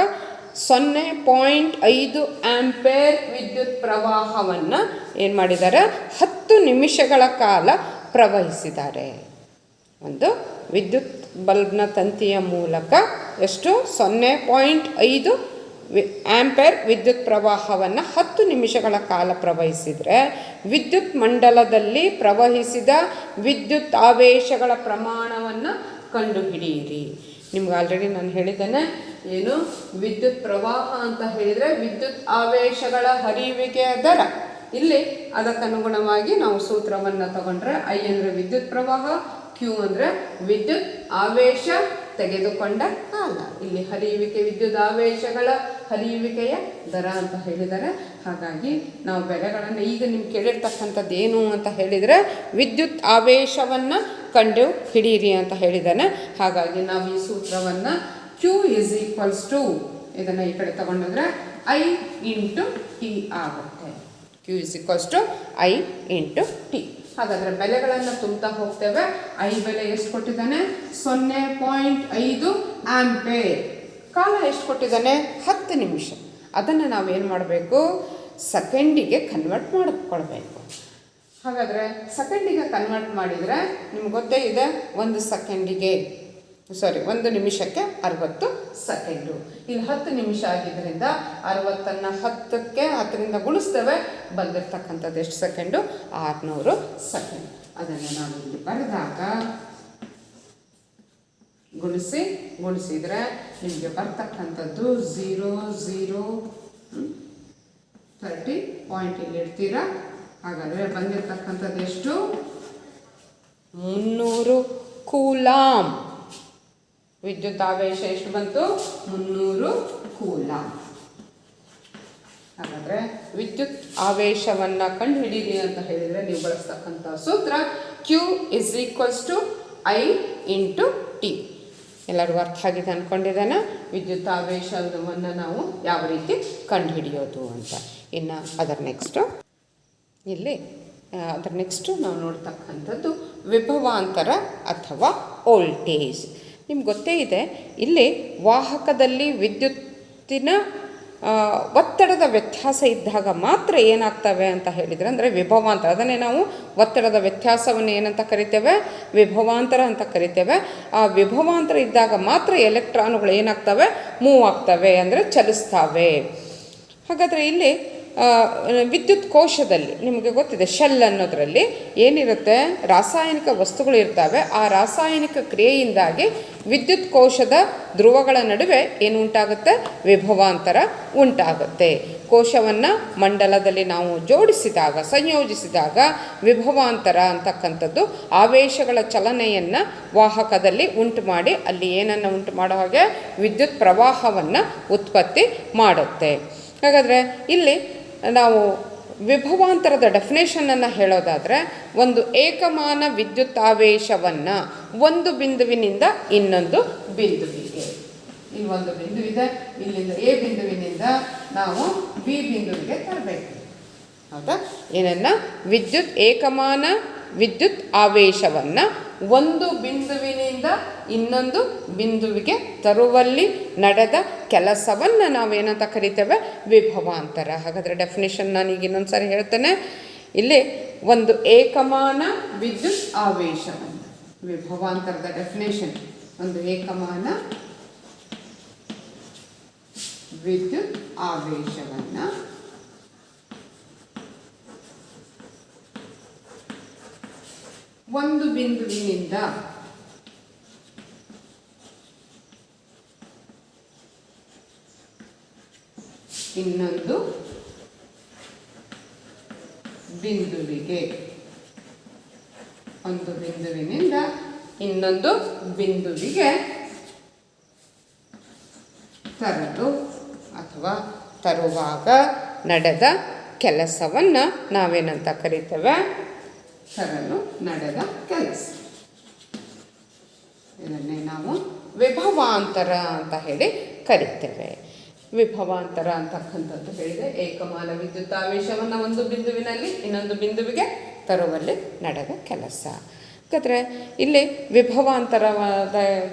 0.5 ಆಂಪೇರ್ ವಿದ್ಯುತ್ ಪ್ರವಾಹವನ್ನು ಏನು ಮಾಡಿದ್ದಾರೆ, 10 ನಿಮಿಷಗಳ ಕಾಲ ಪ್ರವಹಿಸಿದ್ದಾರೆ. ಒಂದು ವಿದ್ಯುತ್ ಬಲ್ಬ್ನ ತಂತಿಯ ಮೂಲಕ ಎಷ್ಟು 0.5 ಆಂಪೇರ್ ವಿದ್ಯುತ್ ಪ್ರವಾಹವನ್ನು 10 ನಿಮಿಷಗಳ ಕಾಲ ಪ್ರವಹಿಸಿದರೆ ವಿದ್ಯುತ್ ಮಂಡಲದಲ್ಲಿ ಪ್ರವಹಿಸಿದ ವಿದ್ಯುತ್ ಆವೇಶಗಳ ಪ್ರಮಾಣವನ್ನು ಕಂಡುಹಿಡಿಯಿರಿ. ನಿಮ್ಗೆ ಆಲ್ರೆಡಿ ನಾನು ಹೇಳಿದ್ದೇನೆ, ಏನು ವಿದ್ಯುತ್ ಪ್ರವಾಹ ಅಂತ ಹೇಳಿದರೆ ವಿದ್ಯುತ್ ಆವೇಶಗಳ ಹರಿಯುವಿಕೆಯ ದರ. ಇಲ್ಲಿ ಅದಕ್ಕನುಗುಣವಾಗಿ ನಾವು ಸೂತ್ರವನ್ನು ತಗೊಂಡ್ರೆ, ಐ ಅಂದರೆ ವಿದ್ಯುತ್ ಪ್ರವಾಹ, ಕ್ಯೂ ಅಂದರೆ ವಿದ್ಯುತ್ ಆವೇಶ ತೆಗೆದುಕೊಂಡ ಕಾಲ. ಇಲ್ಲಿ ಹರಿಯುವಿಕೆ ವಿದ್ಯುತ್ ಆವೇಶಗಳ ಹರಿಯುವಿಕೆಯ ದರ ಅಂತ ಹೇಳಿದ್ದಾರೆ. ಹಾಗಾಗಿ ನಾವು ಬೆಲೆಗಳನ್ನು ಈಗ ನಿಮ್ಗೆ ಕೇಳಿರ್ತಕ್ಕಂಥದ್ದು ಏನು ಅಂತ ಹೇಳಿದರೆ, ವಿದ್ಯುತ್ ಆವೇಶವನ್ನು ಕಂಡು ಹಿಡೀರಿ ಅಂತ ಹೇಳಿದ್ದಾನೆ. ಹಾಗಾಗಿ ನಾವು ಈ ಸೂತ್ರವನ್ನು Q = ಇದನ್ನು ಈ ಕಡೆ ತಗೊಂಡಿದ್ರೆ I × T ಆಗುತ್ತೆ. Q = I × T. ಹಾಗಾದರೆ ಬೆಲೆಗಳನ್ನು ತುಂಬ್ತಾ ಹೋಗ್ತೇವೆ. ಐ ಬೆಲೆ ಎಷ್ಟು ಕೊಟ್ಟಿದ್ದಾನೆ, 0.5 ಆಂಪೇರ್. ಕಾಲ ಎಷ್ಟು ಕೊಟ್ಟಿದ್ದಾನೆ, 10 ನಿಮಿಷ. ಅದನ್ನು ನಾವೇನು ಮಾಡಬೇಕು, ಸೆಕೆಂಡಿಗೆ ಕನ್ವರ್ಟ್ ಮಾಡಿಕೊಳ್ಬೇಕು. ಹಾಗಾದರೆ ಸೆಕೆಂಡಿಗೆ ಕನ್ವರ್ಟ್ ಮಾಡಿದರೆ ನಿಮ್ಗೆ ಗೊತ್ತೇ ಇದೆ, 1 ನಿಮಿಷಕ್ಕೆ 60 ಸೆಕೆಂಡು. ಇಲ್ಲಿ 10 ನಿಮಿಷ ಆಗಿದ್ದರಿಂದ 60ನ್ನು 10ರಿಂದ ಗುಣಿಸ್ತೇವೆ. ಬಂದಿರತಕ್ಕಂಥದ್ದು ಎಷ್ಟು ಸೆಕೆಂಡು, 600 ಸೆಕೆಂಡ್. ಅದನ್ನು ನಾವು ಇಲ್ಲಿ ಬರೆದಾಗ ಗುಣಿಸಿದರೆ ನಿಮಗೆ ಬರ್ತಕ್ಕಂಥದ್ದು 0.30 ಪಾಯಿಂಟ್ ಇಲ್ಲಿ ಇಡ್ತೀರಾ. ಹಾಗಾದರೆ ಬಂದಿರತಕ್ಕಂಥದ್ದು ಎಷ್ಟು, 300 ಕೂಲಾಮ್. ವಿದ್ಯುತ್ ಆವೇಶ ಎಷ್ಟು ಬಂತು, 300 ಕೂಲಾಮ್. ಹಾಗಾದರೆ ವಿದ್ಯುತ್ ಆವೇಶವನ್ನು ಕಂಡುಹಿಡೀರಿ ಅಂತ ಹೇಳಿದರೆ ನೀವು ಬಳಸ್ತಕ್ಕಂಥ ಸೂತ್ರ Q = I × T. ಎಲ್ಲರಿಗೂ ಅರ್ಥ ಆಗಿದೆ ಅಂದ್ಕೊಂಡಿದ್ದಾನೆ ವಿದ್ಯುತ್ ಆವೇಶವನ್ನು ನಾವು ಯಾವ ರೀತಿ ಕಂಡುಹಿಡಿಯೋದು ಅಂತ. ಇನ್ನು ಅದರ ನೆಕ್ಸ್ಟು ನಾವು ನೋಡ್ತಕ್ಕಂಥದ್ದು ವಿಭವಾಂತರ ಅಥವಾ ವೋಲ್ಟೇಜ್. ನಿಮ್ಗೆ ಗೊತ್ತೇ ಇದೆ, ಇಲ್ಲಿ ವಾಹಕದಲ್ಲಿ ವಿದ್ಯುತ್ತಿನ ಒತ್ತಡದ ವ್ಯತ್ಯಾಸ ಇದ್ದಾಗ ಮಾತ್ರ ಏನಾಗ್ತವೆ ಅಂತ ಹೇಳಿದರೆ, ಅಂದರೆ ವಿಭವಾಂತರ. ಅದನ್ನೇ ನಾವು ಒತ್ತಡದ ವ್ಯತ್ಯಾಸವನ್ನು ಏನಂತ ಕರಿತೇವೆ, ವಿಭವಾಂತರ ಅಂತ ಕರಿತೇವೆ. ಆ ವಿಭವಾಂತರ ಇದ್ದಾಗ ಮಾತ್ರ ಎಲೆಕ್ಟ್ರಾನುಗಳು ಏನಾಗ್ತವೆ, ಮೂವ್ ಆಗ್ತವೆ, ಅಂದರೆ ಚಲಿಸ್ತವೆ. ಹಾಗಾದರೆ ಇಲ್ಲಿ ವಿದ್ಯುತ್ ಕೋಶದಲ್ಲಿ ನಿಮಗೆ ಗೊತ್ತಿದೆ, ಶೆಲ್ ಅನ್ನೋದರಲ್ಲಿ ಏನಿರುತ್ತೆ, ರಾಸಾಯನಿಕ ವಸ್ತುಗಳು ಇರ್ತವೆ. ಆ ರಾಸಾಯನಿಕ ಕ್ರಿಯೆಯಿಂದಾಗಿ ವಿದ್ಯುತ್ ಕೋಶದ ಧ್ರುವಗಳ ನಡುವೆ ಏನು ಉಂಟಾಗುತ್ತೆ, ವಿಭವಾಂತರ ಉಂಟಾಗುತ್ತೆ. ಕೋಶವನ್ನು ಮಂಡಲದಲ್ಲಿ ನಾವು ಸಂಯೋಜಿಸಿದಾಗ ವಿಭವಾಂತರ ಅಂತಕ್ಕಂಥದ್ದು ಆವೇಶಗಳ ಚಲನೆಯನ್ನು ವಾಹಕದಲ್ಲಿ ಉಂಟು ಮಾಡಿ ಅಲ್ಲಿ ಏನನ್ನು ಉಂಟು ಮಾಡೋ ಹಾಗೆ ವಿದ್ಯುತ್ ಪ್ರವಾಹವನ್ನು ಉತ್ಪತ್ತಿ ಮಾಡುತ್ತೆ. ಹಾಗಾದರೆ ಇಲ್ಲಿ ನಾವು ವಿಭವಾಂತರದ ಡೆಫಿನೇಷನನ್ನು ಹೇಳೋದಾದರೆ, ಒಂದು ಏಕಮಾನ ವಿದ್ಯುತ್ ಆವೇಶವನ್ನು ಒಂದು ಬಿಂದುವಿನಿಂದ ಇನ್ನೊಂದು ಬಿಂದುವಿಗೆ, ಇಲ್ಲಿ ಒಂದು ಬಿಂದು ಇದೆ, ಇಲ್ಲಿಂದ ಎ ಬಿಂದುವಿನಿಂದ ನಾವು ಬಿ ಬಿಂದುವಿಗೆ ತರಬೇಕು. ಹೌದಾ? ಏನನ್ನು ಏಕಮಾನ ವಿದ್ಯುತ್ ಆವೇಶವನ್ನು ಒಂದು ಬಿಂದುವಿನಿಂದ ಇನ್ನೊಂದು ಬಿಂದುವಿಗೆ ತರುವಲ್ಲಿ ನಡೆದ ಕೆಲಸವನ್ನು ನಾವೇನಂತ ಕರಿತೇವೆ, ವಿಭವಾಂತರ. ಹಾಗಾದರೆ ಡೆಫಿನೇಷನ್ ನಾನೀಗ ಇನ್ನೊಂದು ಸಾರಿ ಹೇಳ್ತೇನೆ. ಇಲ್ಲಿ ಒಂದು ಏಕಮಾನ ವಿದ್ಯುತ್ ಆವೇಶವನ್ನು, ವಿಭವಾಂತರದ ಡೆಫಿನೇಷನ್, ಒಂದು ಏಕಮಾನ ವಿದ್ಯುತ್ ಆವೇಶವನ್ನು ಒಂದು ಬಿಂದುವಿನಿಂದ ಇನ್ನೊಂದು ಬಿಂದುವಿಗೆ, ಒಂದು ಬಿಂದುವಿನಿಂದ ಇನ್ನೊಂದು ಬಿಂದುವಿಗೆ ತರಲು ಅಥವಾ ತರುವಾಗ ನಡೆದ ಕೆಲಸವನ್ನು ನಾವೇನಂತ ಕರಿತೇವೆ, ತರಲು ನಡೆದ ಕೆಲಸ. ಇದನ್ನೇ ನಾವು ವಿಭವಾಂತರ ಅಂತ ಹೇಳಿ ಕರಿತೇವೆ. ವಿಭವಾಂತರ ಅಂತಕ್ಕಂಥದ್ದು ಹೇಳಿದೆ, ಏಕಮಾನ ವಿದ್ಯುತ್ ಆವೇಶವನ್ನು ಒಂದು ಬಿಂದುವಿನಲ್ಲಿ ಇನ್ನೊಂದು ಬಿಂದುವಿಗೆ ತರುವಲ್ಲಿ ನಡೆದ ಕೆಲಸ. ಯಾಕಂದರೆ ಇಲ್ಲಿ ವಿಭವಾಂತರವಾದ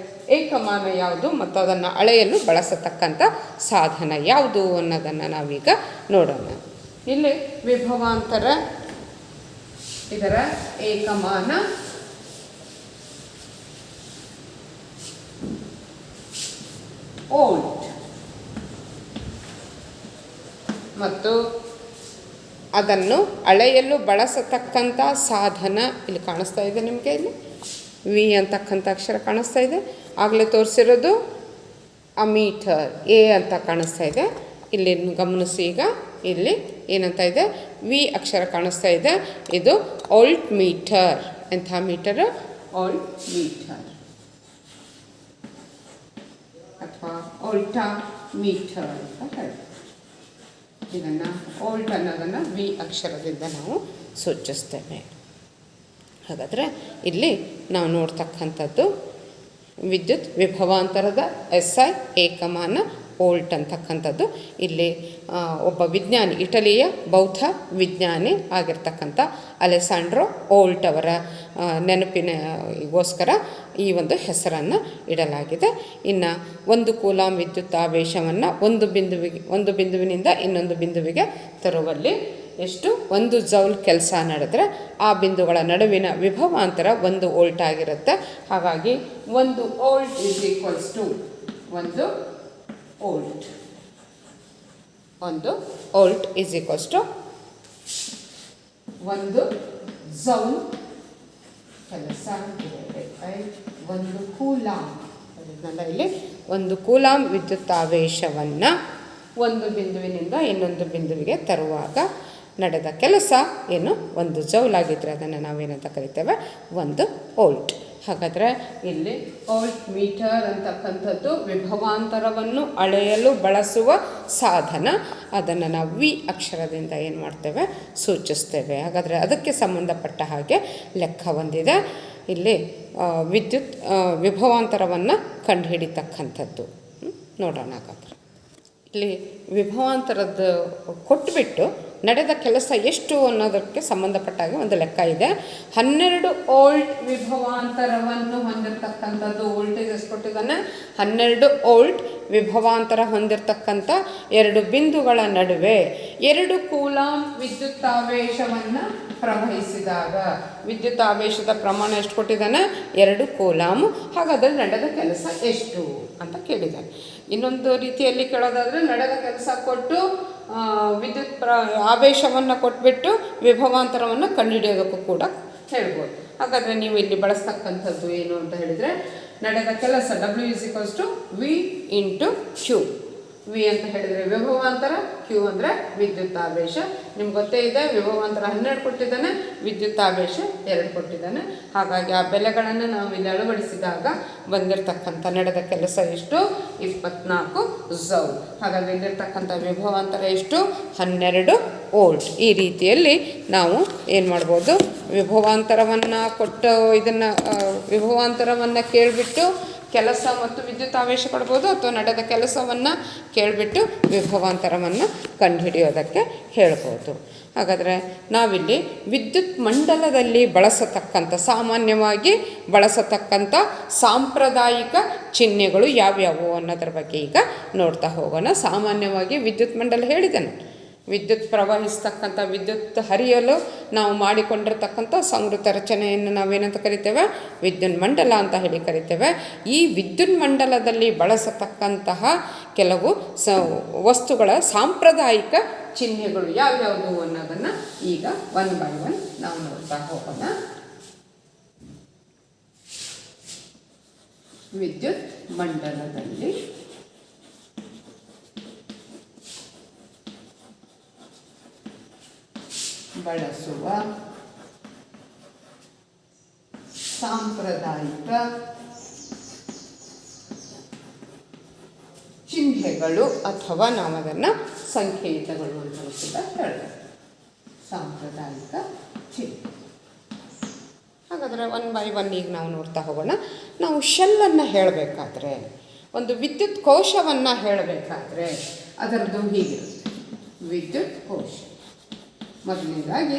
ಏಕಮಾನ ಯಾವುದು ಮತ್ತು ಅದನ್ನು ಅಳೆಯಲು ಬಳಸತಕ್ಕಂಥ ಸಾಧನ ಯಾವುದು ಅನ್ನೋದನ್ನು ನಾವೀಗ ನೋಡೋಣ. ಇಲ್ಲಿ ವಿಭವಾಂತರ, ಇದರ ಏಕಮಾನ ವೋಲ್ಟ್ ಮತ್ತು ಅದನ್ನು ಅಳೆಯಲು ಬಳಸತಕ್ಕಂಥ ಸಾಧನ ಇಲ್ಲಿ ಕಾಣಿಸ್ತಾ ಇದೆ ನಿಮಗೆ. ಇಲ್ಲಿ ವಿ ಅಂತಕ್ಕಂಥ ಅಕ್ಷರ ಕಾಣಿಸ್ತಾ ಇದೆ. ಆಗಲೇ ತೋರಿಸಿರೋದು ಅಮೀಟರ್, ಎ ಅಂತ ಕಾಣಿಸ್ತಾ ಇದೆ. ಇಲ್ಲಿ ಗಮನಿಸಿ, ಈಗ ಇಲ್ಲಿ ಏನಂತ ಇದೆ, ವಿ ಅಕ್ಷರ ಕಾಣಿಸ್ತಾ ಇದೆ. ಇದು ವೋಲ್ಟ್ ಮೀಟರ್. ಎಂಥ ಮೀಟರ್? ವೋಲ್ಟ್ ಮೀಟರ್ ಅಥವಾ ವೋಲ್ಟಾ ಮೀಟರ್ ಅಂತ ಹೇಳಿ. ಇದನ್ನು ವೋಲ್ಟ್ ಅನ್ನೋದನ್ನು ವಿ ಅಕ್ಷರದಿಂದ ನಾವು ಸೂಚಿಸ್ತೇವೆ. ಹಾಗಾದರೆ ಇಲ್ಲಿ ನಾವು ನೋಡ್ತಕ್ಕಂಥದ್ದು ವಿದ್ಯುತ್ ವಿಭವಾಂತರದ SI ಏಕಮಾನ ವೋಲ್ಟ್ ಅಂತಕ್ಕಂಥದ್ದು. ಇಲ್ಲಿ ಒಬ್ಬ ವಿಜ್ಞಾನಿ, ಇಟಲಿಯ ಬೌದ್ಧ ವಿಜ್ಞಾನಿ ಆಗಿರ್ತಕ್ಕಂಥ ಅಲೆಸಾಂಡ್ರೋ ವೋಲ್ಟ್ ಅವರ ನೆನಪಿನಗೋಸ್ಕರ ಈ ಒಂದು ಹೆಸರನ್ನು ಇಡಲಾಗಿದೆ. ಇನ್ನು 1 ಕೂಲಾಂಬ್ ವಿದ್ಯುತ್ತಾವೇಶವನ್ನು ಒಂದು ಬಿಂದುವಿನಿಂದ ಇನ್ನೊಂದು ಬಿಂದುವಿಗೆ ತರುವಲ್ಲಿ ಎಷ್ಟು 1 ಜೌಲ್ ಕೆಲಸ ನಡೆದರೆ ಆ ಬಿಂದುಗಳ ನಡುವಿನ ವಿಭವಾಂತರ 1 ವೋಲ್ಟ್ ಆಗಿರುತ್ತೆ. ಹಾಗಾಗಿ 1 volt is equals to 1 volt. 1 volt is equals to 1 joule ಕೆಲಸ ಡಿವೈಡೆಡ್ ಬೈ 1 ಕೂಲಾಂಬ್. ಅದನ್ನೆಲ್ಲ ಇಲ್ಲಿ 1 ಕೂಲಾಂಬ್ ವಿದ್ಯುತ್ತಾವೇಶವನ್ನು ಒಂದು ಬಿಂದುವಿನಿಂದ ಇನ್ನೊಂದು ಬಿಂದುವಿಗೆ ತರುವಾಗ ನಡೆದ ಕೆಲಸ ಏನು 1 ಜೌಲ್ ಆಗಿದ್ದರೆ ಅದನ್ನು ನಾವೇನಂತ ಕರಿತೇವೆ 1 ವೋಲ್ಟ್. ಹಾಗಾದರೆ ಇಲ್ಲಿ ವೋಲ್ಟ್ ಮೀಟರ್ ಅಂತಕ್ಕಂಥದ್ದು ವಿಭವಾಂತರವನ್ನು ಅಳೆಯಲು ಬಳಸುವ ಸಾಧನ. ಅದನ್ನು ನಾವು ವಿ ಅಕ್ಷರದಿಂದ ಏನು ಮಾಡ್ತೇವೆ, ಸೂಚಿಸ್ತೇವೆ. ಹಾಗಾದರೆ ಅದಕ್ಕೆ ಸಂಬಂಧಪಟ್ಟ ಹಾಗೆ ಲೆಕ್ಕ ಹೊಂದಿದೆ. ಇಲ್ಲಿ ವಿದ್ಯುತ್ ವಿಭವಾಂತರವನ್ನು ಕಂಡುಹಿಡಿತಕ್ಕಂಥದ್ದು ನೋಡೋಣ. ಹಾಗಾದರೆ ಇಲ್ಲಿ ವಿಭವಾಂತರದ್ದು ಕೊಟ್ಟುಬಿಟ್ಟು ನಡೆದ ಕೆಲಸ ಎಷ್ಟು ಅನ್ನೋದಕ್ಕೆ ಸಂಬಂಧಪಟ್ಟಾಗ ಒಂದು ಲೆಕ್ಕ ಇದೆ. 12 ವೋಲ್ಟ್ ವಿಭವಾಂತರವನ್ನು ಹೊಂದಿರತಕ್ಕಂಥದ್ದು, ವೋಲ್ಟೇಜ್ ಎಷ್ಟು ಕೊಟ್ಟಿದ್ದಾನೆ, 12 ವೋಲ್ಟ್ ವಿಭವಾಂತರ ಹೊಂದಿರತಕ್ಕಂಥ 2 ಬಿಂದುಗಳ ನಡುವೆ 2 ಕೂಲಾಂಬ್ ವಿದ್ಯುತ್ತಾವೇಶವನ್ನು ಪ್ರವಹಿಸಿದಾಗ ವಿದ್ಯುತ್ತಾವೇಶದ ಪ್ರಮಾಣ ಎಷ್ಟು ಕೊಟ್ಟಿದ್ದಾನೆ, 2 ಕೂಲಾಂಬ್. ಹಾಗಾದರೆ ನಡೆದ ಕೆಲಸ ಎಷ್ಟು ಅಂತ ಕೇಳಿದ್ದಾನೆ. ಇನ್ನೊಂದು ರೀತಿಯಲ್ಲಿ ಕೇಳೋದಾದರೆ ನಡೆದ ಕೆಲಸ ಕೊಟ್ಟು ವಿದ್ಯುತ್ ಆವೇಶವನ್ನು ಕೊಟ್ಬಿಟ್ಟು ವಿಭವಾಂತರವನ್ನು ಕಂಡುಹಿಡಿಯೋದಕ್ಕೂ ಕೂಡ ಹೇಳ್ಬೋದು. ಹಾಗಾದರೆ ನೀವು ಇಲ್ಲಿ ಬಳಸ್ತಕ್ಕಂಥದ್ದು ಏನು ಅಂತ ಹೇಳಿದರೆ, ನಡೆದ ಕೆಲಸ W = V × Q. ವಿ ಅಂತ ಹೇಳಿದರೆ ವಿಭವಾಂತರ, ಕ್ಯೂ ಅಂದರೆ ವಿದ್ಯುತ್ತಾವೇಶ. ನಿಮ್ಗೆ ಗೊತ್ತೇ ಇದೆ, ವಿಭವಾಂತರ 12 ಕೊಟ್ಟಿದ್ದಾನೆ, ವಿದ್ಯುತ್ತಾವೇಶ 2 ಕೊಟ್ಟಿದ್ದಾನೆ. ಹಾಗಾಗಿ ಆ ಬೆಲೆಗಳನ್ನು ನಾವು ಇಲ್ಲಿ ಅಳವಡಿಸಿದಾಗ ಬಂದಿರತಕ್ಕಂಥ ನಡೆದ ಕೆಲಸ ಎಷ್ಟು, 24 ಜೌಲ್. ಹಾಗಾಗಿ ಇಲ್ಲಿರ್ತಕ್ಕಂಥ ವಿಭವಾಂತರ ಎಷ್ಟು, 12 ವೋಲ್ಟ್. ಈ ರೀತಿಯಲ್ಲಿ ನಾವು ಏನು ಮಾಡ್ಬೋದು, ವಿಭವಾಂತರವನ್ನು ಕೊಟ್ಟು ಇದನ್ನು ವಿಭವಾಂತರವನ್ನು ಕೇಳಿಬಿಟ್ಟು ಕೆಲಸ ಮತ್ತು ವಿದ್ಯುತ್ತಾವೇಶ ಕೊಡ್ಬೋದು, ಅಥವಾ ನಡೆದ ಕೆಲಸವನ್ನು ಕೇಳಿಬಿಟ್ಟು ವಿಭವಾಂತರವನ್ನು ಕಂಡುಹಿಡಿಯೋದಕ್ಕೆ ಹೇಳ್ಬೋದು. ಹಾಗಾದರೆ ನಾವಿಲ್ಲಿ ವಿದ್ಯುತ್ ಮಂಡಲದಲ್ಲಿ ಸಾಮಾನ್ಯವಾಗಿ ಬಳಸತಕ್ಕಂಥ ಸಾಂಪ್ರದಾಯಿಕ ಚಿಹ್ನೆಗಳು ಯಾವ್ಯಾವು ಅನ್ನೋದ್ರ ಬಗ್ಗೆ ಈಗ ನೋಡ್ತಾ ಹೋಗೋಣ. ಸಾಮಾನ್ಯವಾಗಿ ವಿದ್ಯುತ್ ಮಂಡಲ ಹೇಳಿದ್ದೇನೆ, ವಿದ್ಯುತ್ ಪ್ರವಹಿಸ್ತಕ್ಕಂಥ, ವಿದ್ಯುತ್ ಹರಿಯಲು ನಾವು ಮಾಡಿಕೊಂಡಿರ್ತಕ್ಕಂಥ ಸಂವೃತ ರಚನೆಯನ್ನು ನಾವೇನಂತ ಕರಿತೇವೆ, ವಿದ್ಯುತ್ ಮಂಡಲ ಅಂತ ಹೇಳಿ ಕರಿತೇವೆ. ಈ ವಿದ್ಯುತ್ ಮಂಡಲದಲ್ಲಿ ಬಳಸತಕ್ಕಂತಹ ಕೆಲವು ವಸ್ತುಗಳ ಸಾಂಪ್ರದಾಯಿಕ ಚಿಹ್ನೆಗಳು ಯಾವ್ಯಾವುದು ಅನ್ನೋದನ್ನು ಈಗ 1 by 1 ನಾವು ನೋಡ್ತಾ ಹೋಗೋಣ. ವಿದ್ಯುತ್ ಮಂಡಲದಲ್ಲಿ ಬಳಸುವ ಸಾಂಪ್ರದಾಯಿಕ ಚಿಹ್ನೆಗಳು ಅಥವಾ ನಾವು ಅದನ್ನು ಸಂಕೇತಗಳು ಅಂತ ಕೂಡ ಹೇಳ್ತೇವೆ. ಸಾಂಪ್ರದಾಯಿಕ ಚಿಹ್ನೆ. ಹಾಗಾದರೆ 1 by 1 ಈಗ ನಾವು ನೋಡ್ತಾ ಹೋಗೋಣ. ನಾವು ಶೆಲ್ಲನ್ನು ಹೇಳಬೇಕಾದ್ರೆ, ಒಂದು ವಿದ್ಯುತ್ ಕೋಶವನ್ನು ಹೇಳಬೇಕಾದ್ರೆ ಅದರದ್ದು ಹೀಗಿರುತ್ತೆ. ವಿದ್ಯುತ್ ಕೋಶ ಮೊದಲನೇದಾಗಿ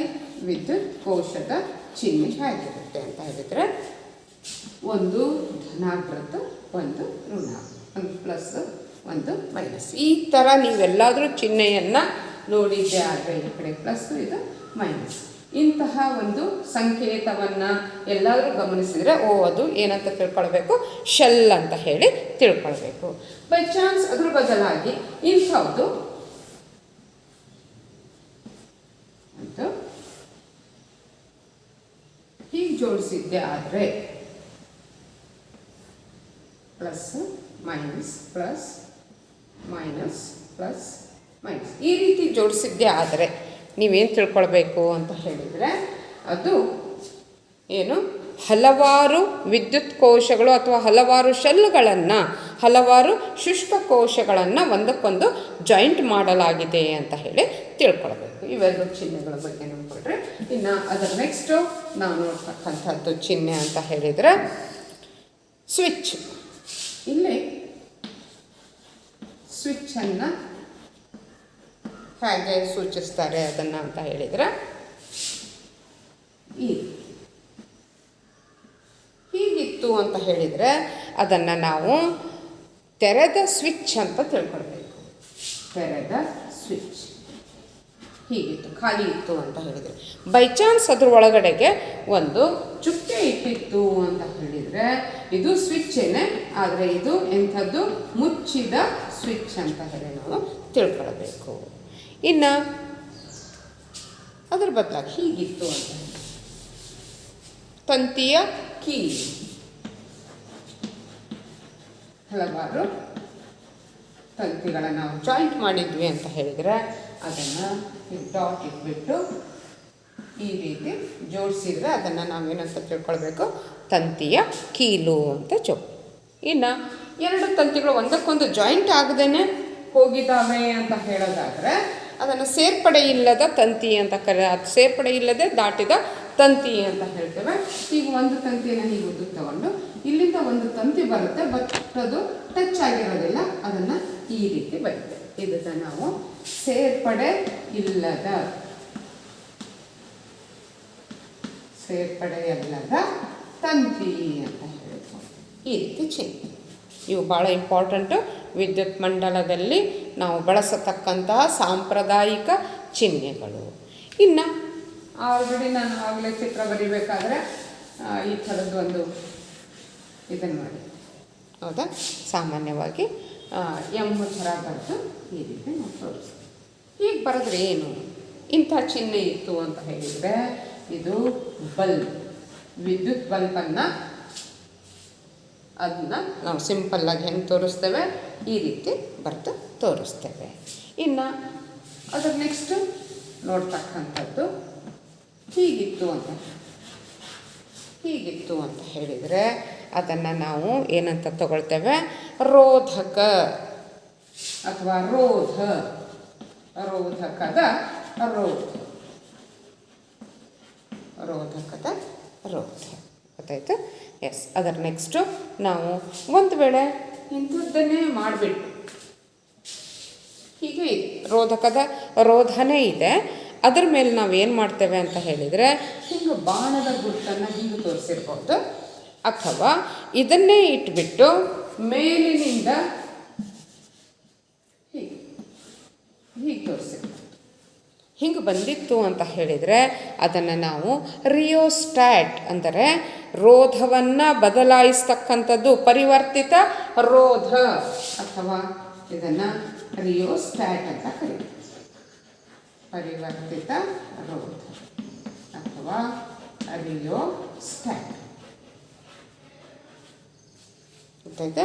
ವಿದ್ಯುತ್ ಕೋಶದ ಚಿಹ್ನೆ ಹೇಗಿರುತ್ತೆ ಅಂತ ಹೇಳಿದರೆ, ಒಂದು ಧನಾಗ್ರದ್ದು, ಒಂದು ಋಣ, ಒಂದು ಪ್ಲಸ್, ಒಂದು ಮೈನಸ್. ಈ ಥರ ನೀವೆಲ್ಲಾದರೂ ಚಿಹ್ನೆಯನ್ನು ನೋಡಿದ್ದೆ ಆದರೆ ಈ ಕಡೆ ಪ್ಲಸ್, ಇದು ಮೈನಸ್, ಇಂತಹ ಒಂದು ಸಂಕೇತವನ್ನು ಎಲ್ಲಾದರೂ ಗಮನಿಸಿದರೆ ಅದು ಏನಂತ ತಿಳ್ಕೊಳ್ಬೇಕು, ಶೆಲ್ ಅಂತ ಹೇಳಿ ತಿಳ್ಕೊಳ್ಬೇಕು. ಬೈ ಚಾನ್ಸ್ ಅದ್ರ ಬದಲಾಗಿ ಇಂಥದ್ದು ಅಂತ ಹೀಗೆ ಜೋಡಿಸಿದ್ದೆ ಆದರೆ plus minus plus minus plus minus ಈ ರೀತಿ ಜೋಡಿಸಿದ್ದೆ ಆದರೆ ನೀವೇನು ತಿಳ್ಕೊಳ್ಬೇಕು ಅಂತ ಹೇಳಿದರೆ, ಅದು ಏನು ಹಲವಾರು ವಿದ್ಯುತ್ ಕೋಶಗಳು ಅಥವಾ ಹಲವಾರು ಶೆಲ್ಗಳನ್ನು, ಹಲವಾರು ಶುಷ್ಕ ಕೋಶಗಳನ್ನು ಒಂದಕ್ಕೊಂದು ಜಾಯಿಂಟ್ ಮಾಡಲಾಗಿದೆ ಅಂತ ಹೇಳಿ ತಿಳ್ಕೊಳ್ಬೇಕು. ಇವೆರಡು ಚಿಹ್ನೆಗಳ ಬಗ್ಗೆ ನೋಡ್ಕೊಂಡ್ರೆ, ಇನ್ನು ಅದರ ನೆಕ್ಸ್ಟು ನಾವು ನೋಡ್ತಕ್ಕಂಥದ್ದು ಚಿಹ್ನೆ ಅಂತ ಹೇಳಿದರೆ ಸ್ವಿಚ್. ಇಲ್ಲಿ ಸ್ವಿಚ್ಚನ್ನು ಹೇಗೆ ಸೂಚಿಸ್ತಾರೆ ಅದನ್ನು ಅಂತ ಹೇಳಿದರೆ, ಹೀಗಿತ್ತು ಅಂತ ಹೇಳಿದರೆ ಅದನ್ನು ನಾವು ತೆರೆದ ಸ್ವಿಚ್ ಅಂತ ತಿಳ್ಕೊಳ್ಬೇಕು. ತೆರೆದ ಸ್ವಿಚ್ ಹೀಗಿತ್ತು, ಖಾಲಿ ಇತ್ತು ಅಂತ ಹೇಳಿದರೆ. ಬೈ ಚಾನ್ಸ್ ಅದ್ರ ಒಳಗಡೆಗೆ ಒಂದು ಚುಕ್ಕೆ ಇಟ್ಟಿತ್ತು ಅಂತ ಹೇಳಿದರೆ ಇದು ಸ್ವಿಚ್ಚೇನೆ, ಆದರೆ ಇದು ಎಂಥದ್ದು, ಮುಚ್ಚಿದ ಸ್ವಿಚ್ ಅಂತ ಹೇಳಿ ನಾವು ತಿಳ್ಕೊಳ್ಬೇಕು. ಇನ್ನು ಅದರ ಬದಲಾಗಿ ಹೀಗಿತ್ತು ಅಂತ ತಂತಿಯ ಕೀಲಿ, ಹಲವಾರು ತಂತಿಗಳನ್ನು ನಾವು ಜಾಯಿಂಟ್ ಮಾಡಿದ್ವಿ ಅಂತ ಹೇಳಿದರೆ ಅದನ್ನು ಡಾಟ್ ಇಟ್ಬಿಟ್ಟು ಈ ರೀತಿ ಜೋಡಿಸಿದರೆ ಅದನ್ನು ನಾವೇನಂತ ತಿಳ್ಕೊಳ್ಬೇಕು, ತಂತಿಯ ಕೀಲು ಅಂತ ಇನ್ನು ಎರಡು ತಂತಿಗಳು ಒಂದಕ್ಕೊಂದು ಜಾಯಿಂಟ್ ಆಗದೇ ಹೋಗಿದ್ದಾವೆ ಅಂತ ಹೇಳೋದಾದರೆ ಅದನ್ನು ಸೇರ್ಪಡೆ ಇಲ್ಲದ ತಂತಿ ಅಂತ ಸೇರ್ಪಡೆ ಇಲ್ಲದೆ ದಾಟಿದ ತಂತಿ ಅಂತ ಹೇಳ್ತೇವೆ. ಈಗ ಒಂದು ತಂತಿಯನ್ನು ಹೀಗೆ ಉದ್ದು ತಗೊಂಡು ಇಲ್ಲಿಂದ ಒಂದು ತಂತಿ ಬರುತ್ತೆ, ಬಟ್ ಅದು ಟಚ್ ಆಗಿರೋದಿಲ್ಲ, ಅದನ್ನು ಈ ರೀತಿ ಬರುತ್ತೆ. ಇದನ್ನು ನಾವು ಸೇರ್ಪಡೆ ಇಲ್ಲದ ತಂತಿ ಅಂತ ಹೇಳ್ತೀವಿ. ಈ ರೀತಿ ಚಿಹ್ನೆ ಇವು ಭಾಳ ಇಂಪಾರ್ಟೆಂಟು. ವಿದ್ಯುತ್ ಮಂಡಲದಲ್ಲಿ ನಾವು ಬಳಸತಕ್ಕಂತಹ ಸಾಂಪ್ರದಾಯಿಕ ಚಿಹ್ನೆಗಳು. ಇನ್ನು ಆಲ್ರೆಡಿ ನಾನು ಆಗಲೇ ಚಿತ್ರ ಬರೀಬೇಕಾದ್ರೆ ಈ ಥರದ್ದು ಒಂದು ಇದನ್ನು ಮಾಡಿ, ಹೌದಾ, ಸಾಮಾನ್ಯವಾಗಿ ಥರ ಬರೆದು ಈ ರೀತಿ ನಾವು ತೋರಿಸ್ತೀವಿ. ಹೀಗೆ ಬರೆದ್ರೆ ಏನು, ಇಂಥ ಚಿಹ್ನೆ ಇತ್ತು ಅಂತ ಹೇಳಿದರೆ ಇದು ಬಲ್ಬ್, ವಿದ್ಯುತ್ ಬಲ್ಬನ್ನು ಅದನ್ನ ನಾವು ಸಿಂಪಲ್ಲಾಗಿ ಹೆಂಗೆ ತೋರಿಸ್ತೇವೆ ಈ ರೀತಿ ಬರೆದು ತೋರಿಸ್ತೇವೆ. ಇನ್ನು ಅದರ ನೆಕ್ಸ್ಟು ನೋಡ್ತಕ್ಕಂಥದ್ದು ಹೀಗಿತ್ತು ಅಂತ ಹೇಳಿದರೆ ಅದನ್ನು ನಾವು ಏನಂತ ತಗೊಳ್ತೇವೆ, ರೋಧಕ ಅಥವಾ ರೋಧಕದ ರೋಧ ಗೊತ್ತಾಯ್ತು. ಎಸ್, ಅದರ ನೆಕ್ಸ್ಟು ನಾವು ಒಂದು ವೇಳೆ ಇಂಥದ್ದನ್ನೇ ಮಾಡಿಬಿಟ್ಟು ಹೀಗೆ ಇದೆ, ರೋಧಕದ ರೋಧನೆ ಇದೆ, ಅದರ ಮೇಲೆ ನಾವು ಏನು ಮಾಡ್ತೇವೆ ಅಂತ ಹೇಳಿದರೆ ಹಿಂಗೆ ಬಾಣದ ಗುರುತನ್ನು ಹೀಗೆ ತೋರಿಸಿರ್ಬೋದು, ಅಥವಾ ಇದನ್ನೇ ಇಟ್ಬಿಟ್ಟು ಮೇಲಿನಿಂದ ಹೀಗೆ ತೋರಿಸಿರ್ಬೋದು. ಹಿಂಗೆ ಬಂದಿತ್ತು ಅಂತ ಹೇಳಿದರೆ ಅದನ್ನು ನಾವು ರಿಯೋಸ್ಟ್ಯಾಟ್ ಅಂದರೆ ರೋಧವನ್ನು ಬದಲಾಯಿಸ್ತಕ್ಕಂಥದ್ದು, ಪರಿವರ್ತಿತ ರೋಧ ಅಥವಾ ಇದನ್ನು ರಿಯೋಸ್ಟ್ಯಾಟ್ ಅಂತ ಕರೀತೀವಿ. ಪರಿವರ್ತಿತ ರೋಧ ಅಥವಾ ರಿಯೋಸ್ಟ್ಯಾಟ್ ಗೊತ್ತಾಯ್ತಾ.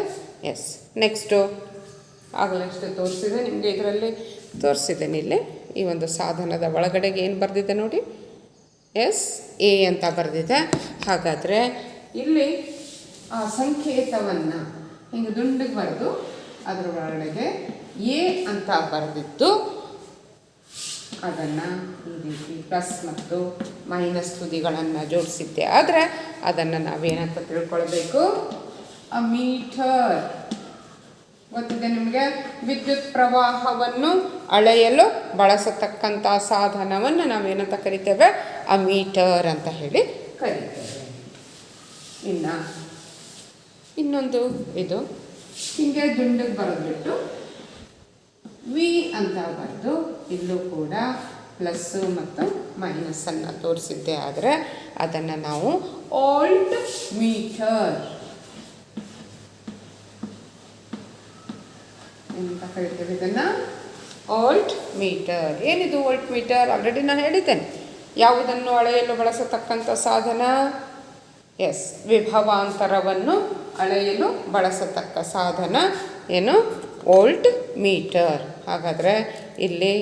ಎಸ್, ನೆಕ್ಸ್ಟು ಆಗಲಷ್ಟು ತೋರಿಸಿದೆ ನಿಮಗೆ, ಇದರಲ್ಲಿ ತೋರಿಸಿದ್ದೇನೆ. ಇಲ್ಲಿ ಈ ಒಂದು ಸಾಧನದ ಒಳಗಡೆಗೆ ಏನು ಬರೆದಿದೆ ನೋಡಿ, SA ಅಂತ ಬರೆದಿದೆ. ಹಾಗಾದರೆ ಇಲ್ಲಿ ಆ ಸಂಕೇತವನ್ನು ಹಿಂಗೆ ದುಂಡಿಗೆ ಬರೆದು ಅದರ ಒಳಗಡೆಗೆ A ಅಂತ ಬರೆದಿದ್ದು ಅದನ್ನು ಈ ರೀತಿ ಪ್ಲಸ್ ಮತ್ತು ಮೈನಸ್ ತುದಿಗಳನ್ನು ಜೋಡಿಸಿದ್ದೆ ಆದರೆ ಅದನ್ನು ನಾವೇನಂತ ತಿಳ್ಕೊಳ್ಬೇಕು, ಮೀಟರ್. ಗೊತ್ತಿದೆ ನಿಮಗೆ, ವಿದ್ಯುತ್ ಪ್ರವಾಹವನ್ನು ಅಳೆಯಲು ಬಳಸತಕ್ಕಂಥ ಸಾಧನವನ್ನು ನಾವೇನಂತ ಕರಿತೇವೆ, ಅಮೀಟರ್ ಅಂತ ಹೇಳಿ ಕರೀತೇವೆ. ಇನ್ನೊಂದು ಇದು ಹೀಗೆ ದುಂಡಿಗೆ ಬರೆದ್ಬಿಟ್ಟು ವಿ ಅಂತ ಬರೆದು ಇಲ್ಲೂ ಕೂಡ ಪ್ಲಸ್ಸು ಮತ್ತು ಮೈನಸ್ಸನ್ನು ತೋರಿಸಿದ್ದೆ ಆದರೆ ಅದನ್ನು ನಾವು ವೋಲ್ಟ್ ಮೀಟರ್ ಅಂತ ಕರಿತೇವೆ. ಇದನ್ನು ವೋಲ್ಟ್ ಮೀಟರ್. ಏನಿದು ವೋಲ್ಟ್ ಮೀಟರ್? ಆಲ್ರೆಡಿ ನಾನು ಹೇಳಿದ್ದೇನೆ. ಯಾವುದನ್ನು ಅಳೆಯಲು ಬಳಸತಕ್ಕಂಥ ಸಾಧನ? ಎಸ್, ವಿಭವಾಂತರವನ್ನು ಅಳೆಯಲು ಬಳಸತಕ್ಕ ಸಾಧನ ಏನು? Volt meter. ಹಾಗಾದರೆ ಇಲ್ಲಿ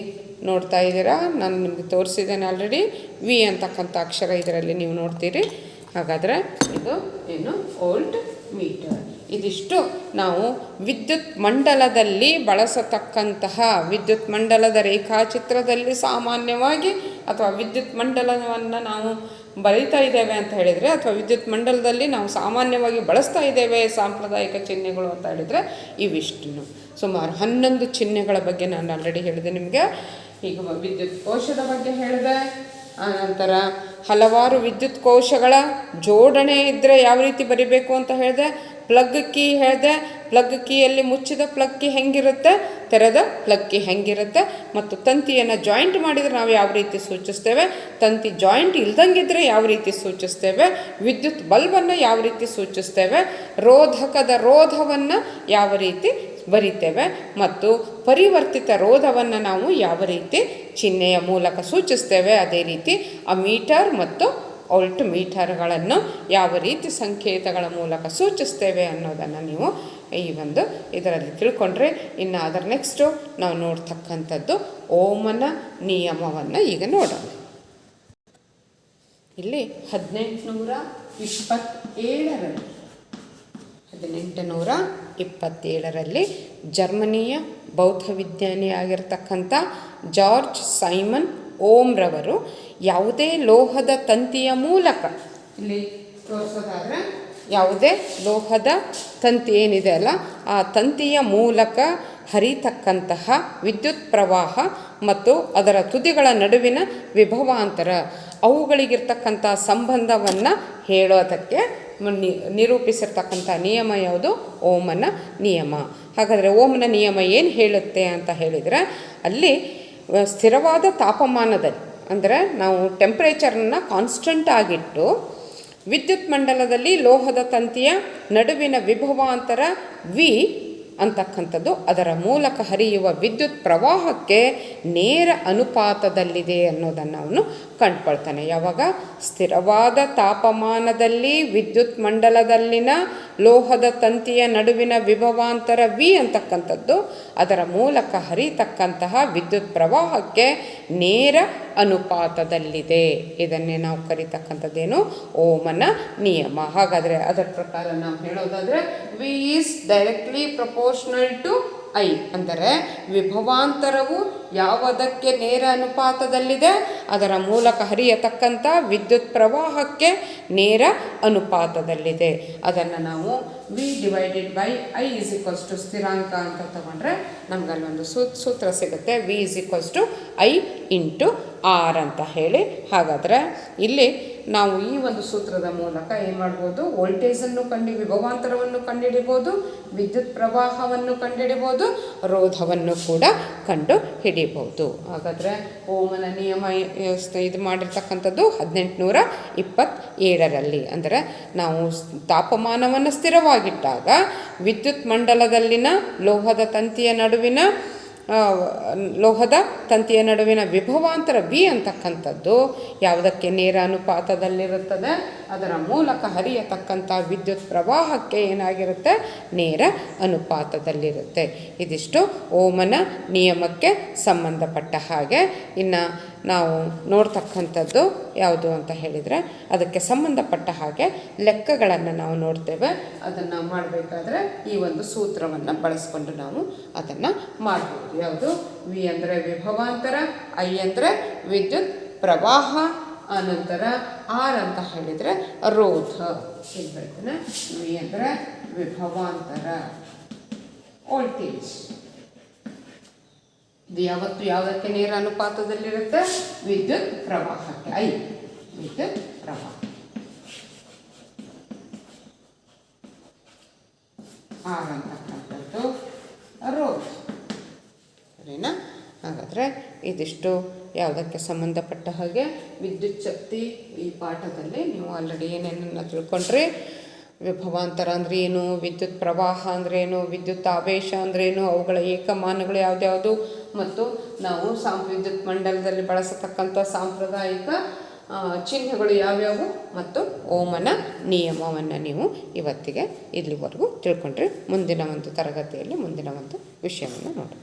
ನೋಡ್ತಾ ಇದ್ದೀರಾ, ನಾನು ನಿಮಗೆ ತೋರಿಸಿದ್ದೇನೆ ಆಲ್ರೆಡಿ. ವಿ ಅಂತಕ್ಕಂಥ ಅಕ್ಷರ ಇದರಲ್ಲಿ ನೀವು ನೋಡ್ತೀರಿ. ಹಾಗಾದರೆ ಇದು ಏನು? Volt meter. ಇದಿಷ್ಟು ನಾವು ವಿದ್ಯುತ್ ಮಂಡಲದಲ್ಲಿ ಬಳಸತಕ್ಕಂತಹ, ವಿದ್ಯುತ್ ಮಂಡಲದ ರೇಖಾಚಿತ್ರದಲ್ಲಿ ಸಾಮಾನ್ಯವಾಗಿ ಅಥವಾ ವಿದ್ಯುತ್ ಮಂಡಲವನ್ನು ನಾವು ಬರೀತಾ ಇದ್ದೇವೆ ಅಂತ ಹೇಳಿದರೆ, ಅಥವಾ ವಿದ್ಯುತ್ ಮಂಡಲದಲ್ಲಿ ನಾವು ಸಾಮಾನ್ಯವಾಗಿ ಬಳಸ್ತಾ ಇದ್ದೇವೆ ಸಾಂಪ್ರದಾಯಿಕ ಚಿಹ್ನೆಗಳು ಅಂತ ಹೇಳಿದರೆ ಇವಿಷ್ಟು. ಸುಮಾರು 11 ಚಿಹ್ನೆಗಳ ಬಗ್ಗೆ ನಾನು ಆಲ್ರೆಡಿ ಹೇಳಿದೆ ನಿಮಗೆ. ಈಗ ವಿದ್ಯುತ್ ಕೋಶದ ಬಗ್ಗೆ ಹೇಳಿದೆ. ಆನಂತರ ಹಲವಾರು ವಿದ್ಯುತ್ ಕೋಶಗಳ ಜೋಡಣೆ ಇದ್ದರೆ ಯಾವ ರೀತಿ ಬರಿಬೇಕು ಅಂತ ಹೇಳಿದೆ. ಪ್ಲಗ್ ಕೀ ಹೇಳಿದೆ. ಪ್ಲಗ್ ಕೀಯಲ್ಲಿ ಮುಚ್ಚಿದ ಪ್ಲಗ್ ಕೀ ಹೆಂಗಿರುತ್ತೆ, ತೆರೆದ ಪ್ಲಗ್ ಕೀ ಹೆಂಗಿರುತ್ತೆ, ಮತ್ತು ತಂತಿಯನ್ನು ಜಾಯಿಂಟ್ ಮಾಡಿದರೆ ನಾವು ಯಾವ ರೀತಿ ಸೂಚಿಸ್ತೇವೆ, ತಂತಿ ಜಾಯಿಂಟ್ ಇಲ್ದಂಗಿದ್ರೆ ಯಾವ ರೀತಿ ಸೂಚಿಸ್ತೇವೆ, ವಿದ್ಯುತ್ ಬಲ್ಬನ್ನು ಯಾವ ರೀತಿ ಸೂಚಿಸ್ತೇವೆ, ರೋಧಕದ ರೋಧವನ್ನು ಯಾವ ರೀತಿ ಬರಿತೇವೆ, ಮತ್ತು ಪರಿವರ್ತಿತ ರೋಧವನ್ನು ನಾವು ಯಾವ ರೀತಿ ಚಿಹ್ನೆಯ ಮೂಲಕ ಸೂಚಿಸ್ತೇವೆ. ಅದೇ ರೀತಿ ಅಮೀಟರ್ ಮತ್ತು ವೋಲ್ಟ್ ಮೀಟರ್ಗಳನ್ನು ಯಾವ ರೀತಿ ಸಂಕೇತಗಳ ಮೂಲಕ ಸೂಚಿಸ್ತೇವೆ ಅನ್ನೋದನ್ನು ನೀವು ಈ ಒಂದು ಇದರಲ್ಲಿ ತಿಳ್ಕೊಂಡ್ರೆ, ಇನ್ನು ಅದರ ನೆಕ್ಸ್ಟು ನಾವು ನೋಡ್ತಕ್ಕಂಥದ್ದು ಓಮನ ನಿಯಮವನ್ನು ಈಗ ನೋಡೋಣ. ಇಲ್ಲಿ 1827ರಲ್ಲಿ ಜರ್ಮನಿಯ ಬೌದ್ಧ ವಿಜ್ಞಾನಿಯಾಗಿರ್ತಕ್ಕಂಥ ಜಾರ್ಜ್ ಸೈಮನ್ ಓಮ್ರವರು ಯಾವುದೇ ಲೋಹದ ತಂತಿಯ ಮೂಲಕ, ಇಲ್ಲಿ ತೋರಿಸೋದಾದರೆ ಯಾವುದೇ ಲೋಹದ ತಂತಿ ಏನಿದೆ ಅಲ್ಲ, ಆ ತಂತಿಯ ಮೂಲಕ ಹರಿತಕ್ಕಂತಹ ವಿದ್ಯುತ್ ಪ್ರವಾಹ ಮತ್ತು ಅದರ ತುದಿಗಳ ನಡುವಿನ ವಿಭವಾಂತರ, ಅವುಗಳಿಗಿರ್ತಕ್ಕಂಥ ಸಂಬಂಧವನ್ನು ಹೇಳೋದಕ್ಕೆ ನಿರೂಪಿಸಿರ್ತಕ್ಕಂಥ ನಿಯಮ ಯಾವುದು? ಓಮನ ನಿಯಮ. ಹಾಗಾದರೆ ಓಮನ ನಿಯಮ ಏನು ಹೇಳುತ್ತೆ ಅಂತ ಹೇಳಿದರೆ, ಅಲ್ಲಿ ಸ್ಥಿರವಾದ ತಾಪಮಾನದಲ್ಲಿ, ಅಂದರೆ ನಾವು ಟೆಂಪ್ರೇಚರನ್ನು ಕಾನ್ಸ್ಟಂಟ್ ಆಗಿಟ್ಟು ವಿದ್ಯುತ್ ಮಂಡಲದಲ್ಲಿ ಲೋಹದ ತಂತಿಯ ನಡುವಿನ ವಿಭವಾಂತರ ವಿ ಅಂತಕ್ಕಂಥದ್ದು ಅದರ ಮೂಲಕ ಹರಿಯುವ ವಿದ್ಯುತ್ ಪ್ರವಾಹಕ್ಕೆ ನೇರ ಅನುಪಾತದಲ್ಲಿದೆ ಅನ್ನೋದನ್ನು ಅವನು ಕಂಡುಕೊಳ್ತಾನೆ. ಯಾವಾಗ? ಸ್ಥಿರವಾದ ತಾಪಮಾನದಲ್ಲಿ ವಿದ್ಯುತ್ ಮಂಡಲದಲ್ಲಿನ ಲೋಹದ ತಂತಿಯ ನಡುವಿನ ವಿಭವಾಂತರ ವಿ ಅಂತಕ್ಕಂಥದ್ದು ಅದರ ಮೂಲಕ ಹರಿತಕ್ಕಂತಹ ವಿದ್ಯುತ್ ಪ್ರವಾಹಕ್ಕೆ ನೇರ ಅನುಪಾತದಲ್ಲಿದೆ. ಇದನ್ನೇ ನಾವು ಕರಿತಕ್ಕಂಥದ್ದೇನು? ಓಮನ ನಿಯಮ. ಹಾಗಾದರೆ ಅದರ ಪ್ರಕಾರ ನಾವು ಹೇಳೋದಾದರೆ V is directly proportional to I, ಅಂದರೆ ವಿಭವಾಂತರವು ಯಾವುದಕ್ಕೆ ನೇರ ಅನುಪಾತದಲ್ಲಿದೆ, ಅದರ ಮೂಲಕ ಹರಿಯತಕ್ಕಂಥ ವಿದ್ಯುತ್ ಪ್ರವಾಹಕ್ಕೆ ನೇರ ಅನುಪಾತದಲ್ಲಿದೆ. ಅದನ್ನು ನಾವು V divided by I is equals to ಸ್ಥಿರಾಂಕ ಅಂತ ತಗೊಂಡ್ರೆ ನಮಗಲ್ಲೊಂದು ಸೂತ್ರ ಸಿಗುತ್ತೆ, V is equals to I into R ಅಂತ ಹೇಳಿ. ಹಾಗಾದರೆ ಇಲ್ಲಿ ನಾವು ಈ ಒಂದು ಸೂತ್ರದ ಮೂಲಕ ಏನು ಮಾಡ್ಬೋದು? ವೋಲ್ಟೇಜನ್ನು ವಿಭವಾಂತರವನ್ನು ಕಂಡುಹಿಡಿಬೋದು, ವಿದ್ಯುತ್ ಪ್ರವಾಹವನ್ನು ಕಂಡುಹಿಡಿಬೋದು, ರೋಧವನ್ನು ಕೂಡ ಕಂಡು ಹಿಡಿಬೋದು. ಹಾಗಾದರೆ ಓಮನ ನಿಯಮ ಇದು ಮಾಡಿರ್ತಕ್ಕಂಥದ್ದು 1827ರಲ್ಲಿ. ಅಂದರೆ ನಾವು ತಾಪಮಾನವನ್ನು ಸ್ಥಿರವಾಗಿಟ್ಟಾಗ ವಿದ್ಯುತ್ ಮಂಡಲದಲ್ಲಿನ ಲೋಹದ ತಂತಿಯ ನಡುವಿನ ವಿಭವಾಂತರ ವಿ ಅಂತಕ್ಕಂಥದ್ದು ಯಾವುದಕ್ಕೆ ನೇರ ಅನುಪಾತದಲ್ಲಿರುತ್ತದೆ, ಅದರ ಮೂಲಕ ಹರಿಯತಕ್ಕಂಥ ವಿದ್ಯುತ್ ಪ್ರವಾಹಕ್ಕೆ ಏನಾಗಿರುತ್ತೆ? ನೇರ ಅನುಪಾತದಲ್ಲಿರುತ್ತೆ. ಇದಿಷ್ಟು ಓಮನ ನಿಯಮಕ್ಕೆ ಸಂಬಂಧಪಟ್ಟ ಹಾಗೆ. ಇನ್ನು ನಾವು ನೋಡ್ತಕ್ಕಂಥದ್ದು ಯಾವುದು ಅಂತ ಹೇಳಿದರೆ, ಅದಕ್ಕೆ ಸಂಬಂಧಪಟ್ಟ ಹಾಗೆ ಲೆಕ್ಕಗಳನ್ನು ನಾವು ನೋಡ್ತೇವೆ. ಅದನ್ನು ಮಾಡಬೇಕಾದ್ರೆ ಈ ಒಂದು ಸೂತ್ರವನ್ನು ಬಳಸ್ಕೊಂಡು ನಾವು ಅದನ್ನು ಮಾಡ್ಬೋದು. ಯಾವುದು? ವಿ ಅಂದರೆ ವಿಭವಾಂತರ, ಐ ಅಂದರೆ ವಿದ್ಯುತ್ ಪ್ರವಾಹ, ಆನಂತರ ಆರ್ ಅಂತ ಹೇಳಿದರೆ ರೋಧ. ಏನು ಹೇಳ್ತೇನೆ? ವಿ ಅಂದರೆ ವಿಭವಾಂತರ, ವೋಲ್ಟೇಜ್. ಇದು ಯಾವತ್ತು ಯಾವುದಕ್ಕೆ ನೇರ ಅನುಪಾತದಲ್ಲಿರುತ್ತೆ? ವಿದ್ಯುತ್ ಪ್ರವಾಹಕ್ಕೆ, ಐ. ವಿದ್ಯುತ್ ಪ್ರವಾಹ. ಆರ್ ಅಂತಕ್ಕಂಥದ್ದು ರೋಧ್. ಸರಿನಾ? ಹಾಗಾದರೆ ಇದಿಷ್ಟು ಯಾವುದಕ್ಕೆ ಸಂಬಂಧಪಟ್ಟ ಹಾಗೆ ವಿದ್ಯುತ್ ಶಕ್ತಿ. ಈ ಪಾಠದಲ್ಲಿ ನೀವು ಆಲ್ರೆಡಿ ಏನೇನನ್ನು ತಿಳ್ಕೊಂಡ್ರಿ. ವಿಭವಾಂತರ ಅಂದರೆ ಏನು, ವಿದ್ಯುತ್ ಪ್ರವಾಹ ಅಂದ್ರೇನು, ವಿದ್ಯುತ್ ಆವೇಶ ಅಂದ್ರೇನು, ಅವುಗಳ ಏಕಮಾನಗಳು ಯಾವುದ್ಯಾವುದು, ಮತ್ತು ನಾವು ವಿದ್ಯುತ್ ಮಂಡಲದಲ್ಲಿ ಬಳಸತಕ್ಕಂಥ ಸಾಂಪ್ರದಾಯಿಕ ಚಿಹ್ನೆಗಳು ಯಾವ್ಯಾವು, ಮತ್ತು ಓಮನ ನಿಯಮವನ್ನು ನೀವು ಇವತ್ತಿಗೆ ಇಲ್ಲಿವರೆಗೂ ತಿಳ್ಕೊಂಡ್ರಿ. ಮುಂದಿನ ಒಂದು ತರಗತಿಯಲ್ಲಿ ಮುಂದಿನ ಒಂದು ವಿಷಯವನ್ನು ನೋಡಿ.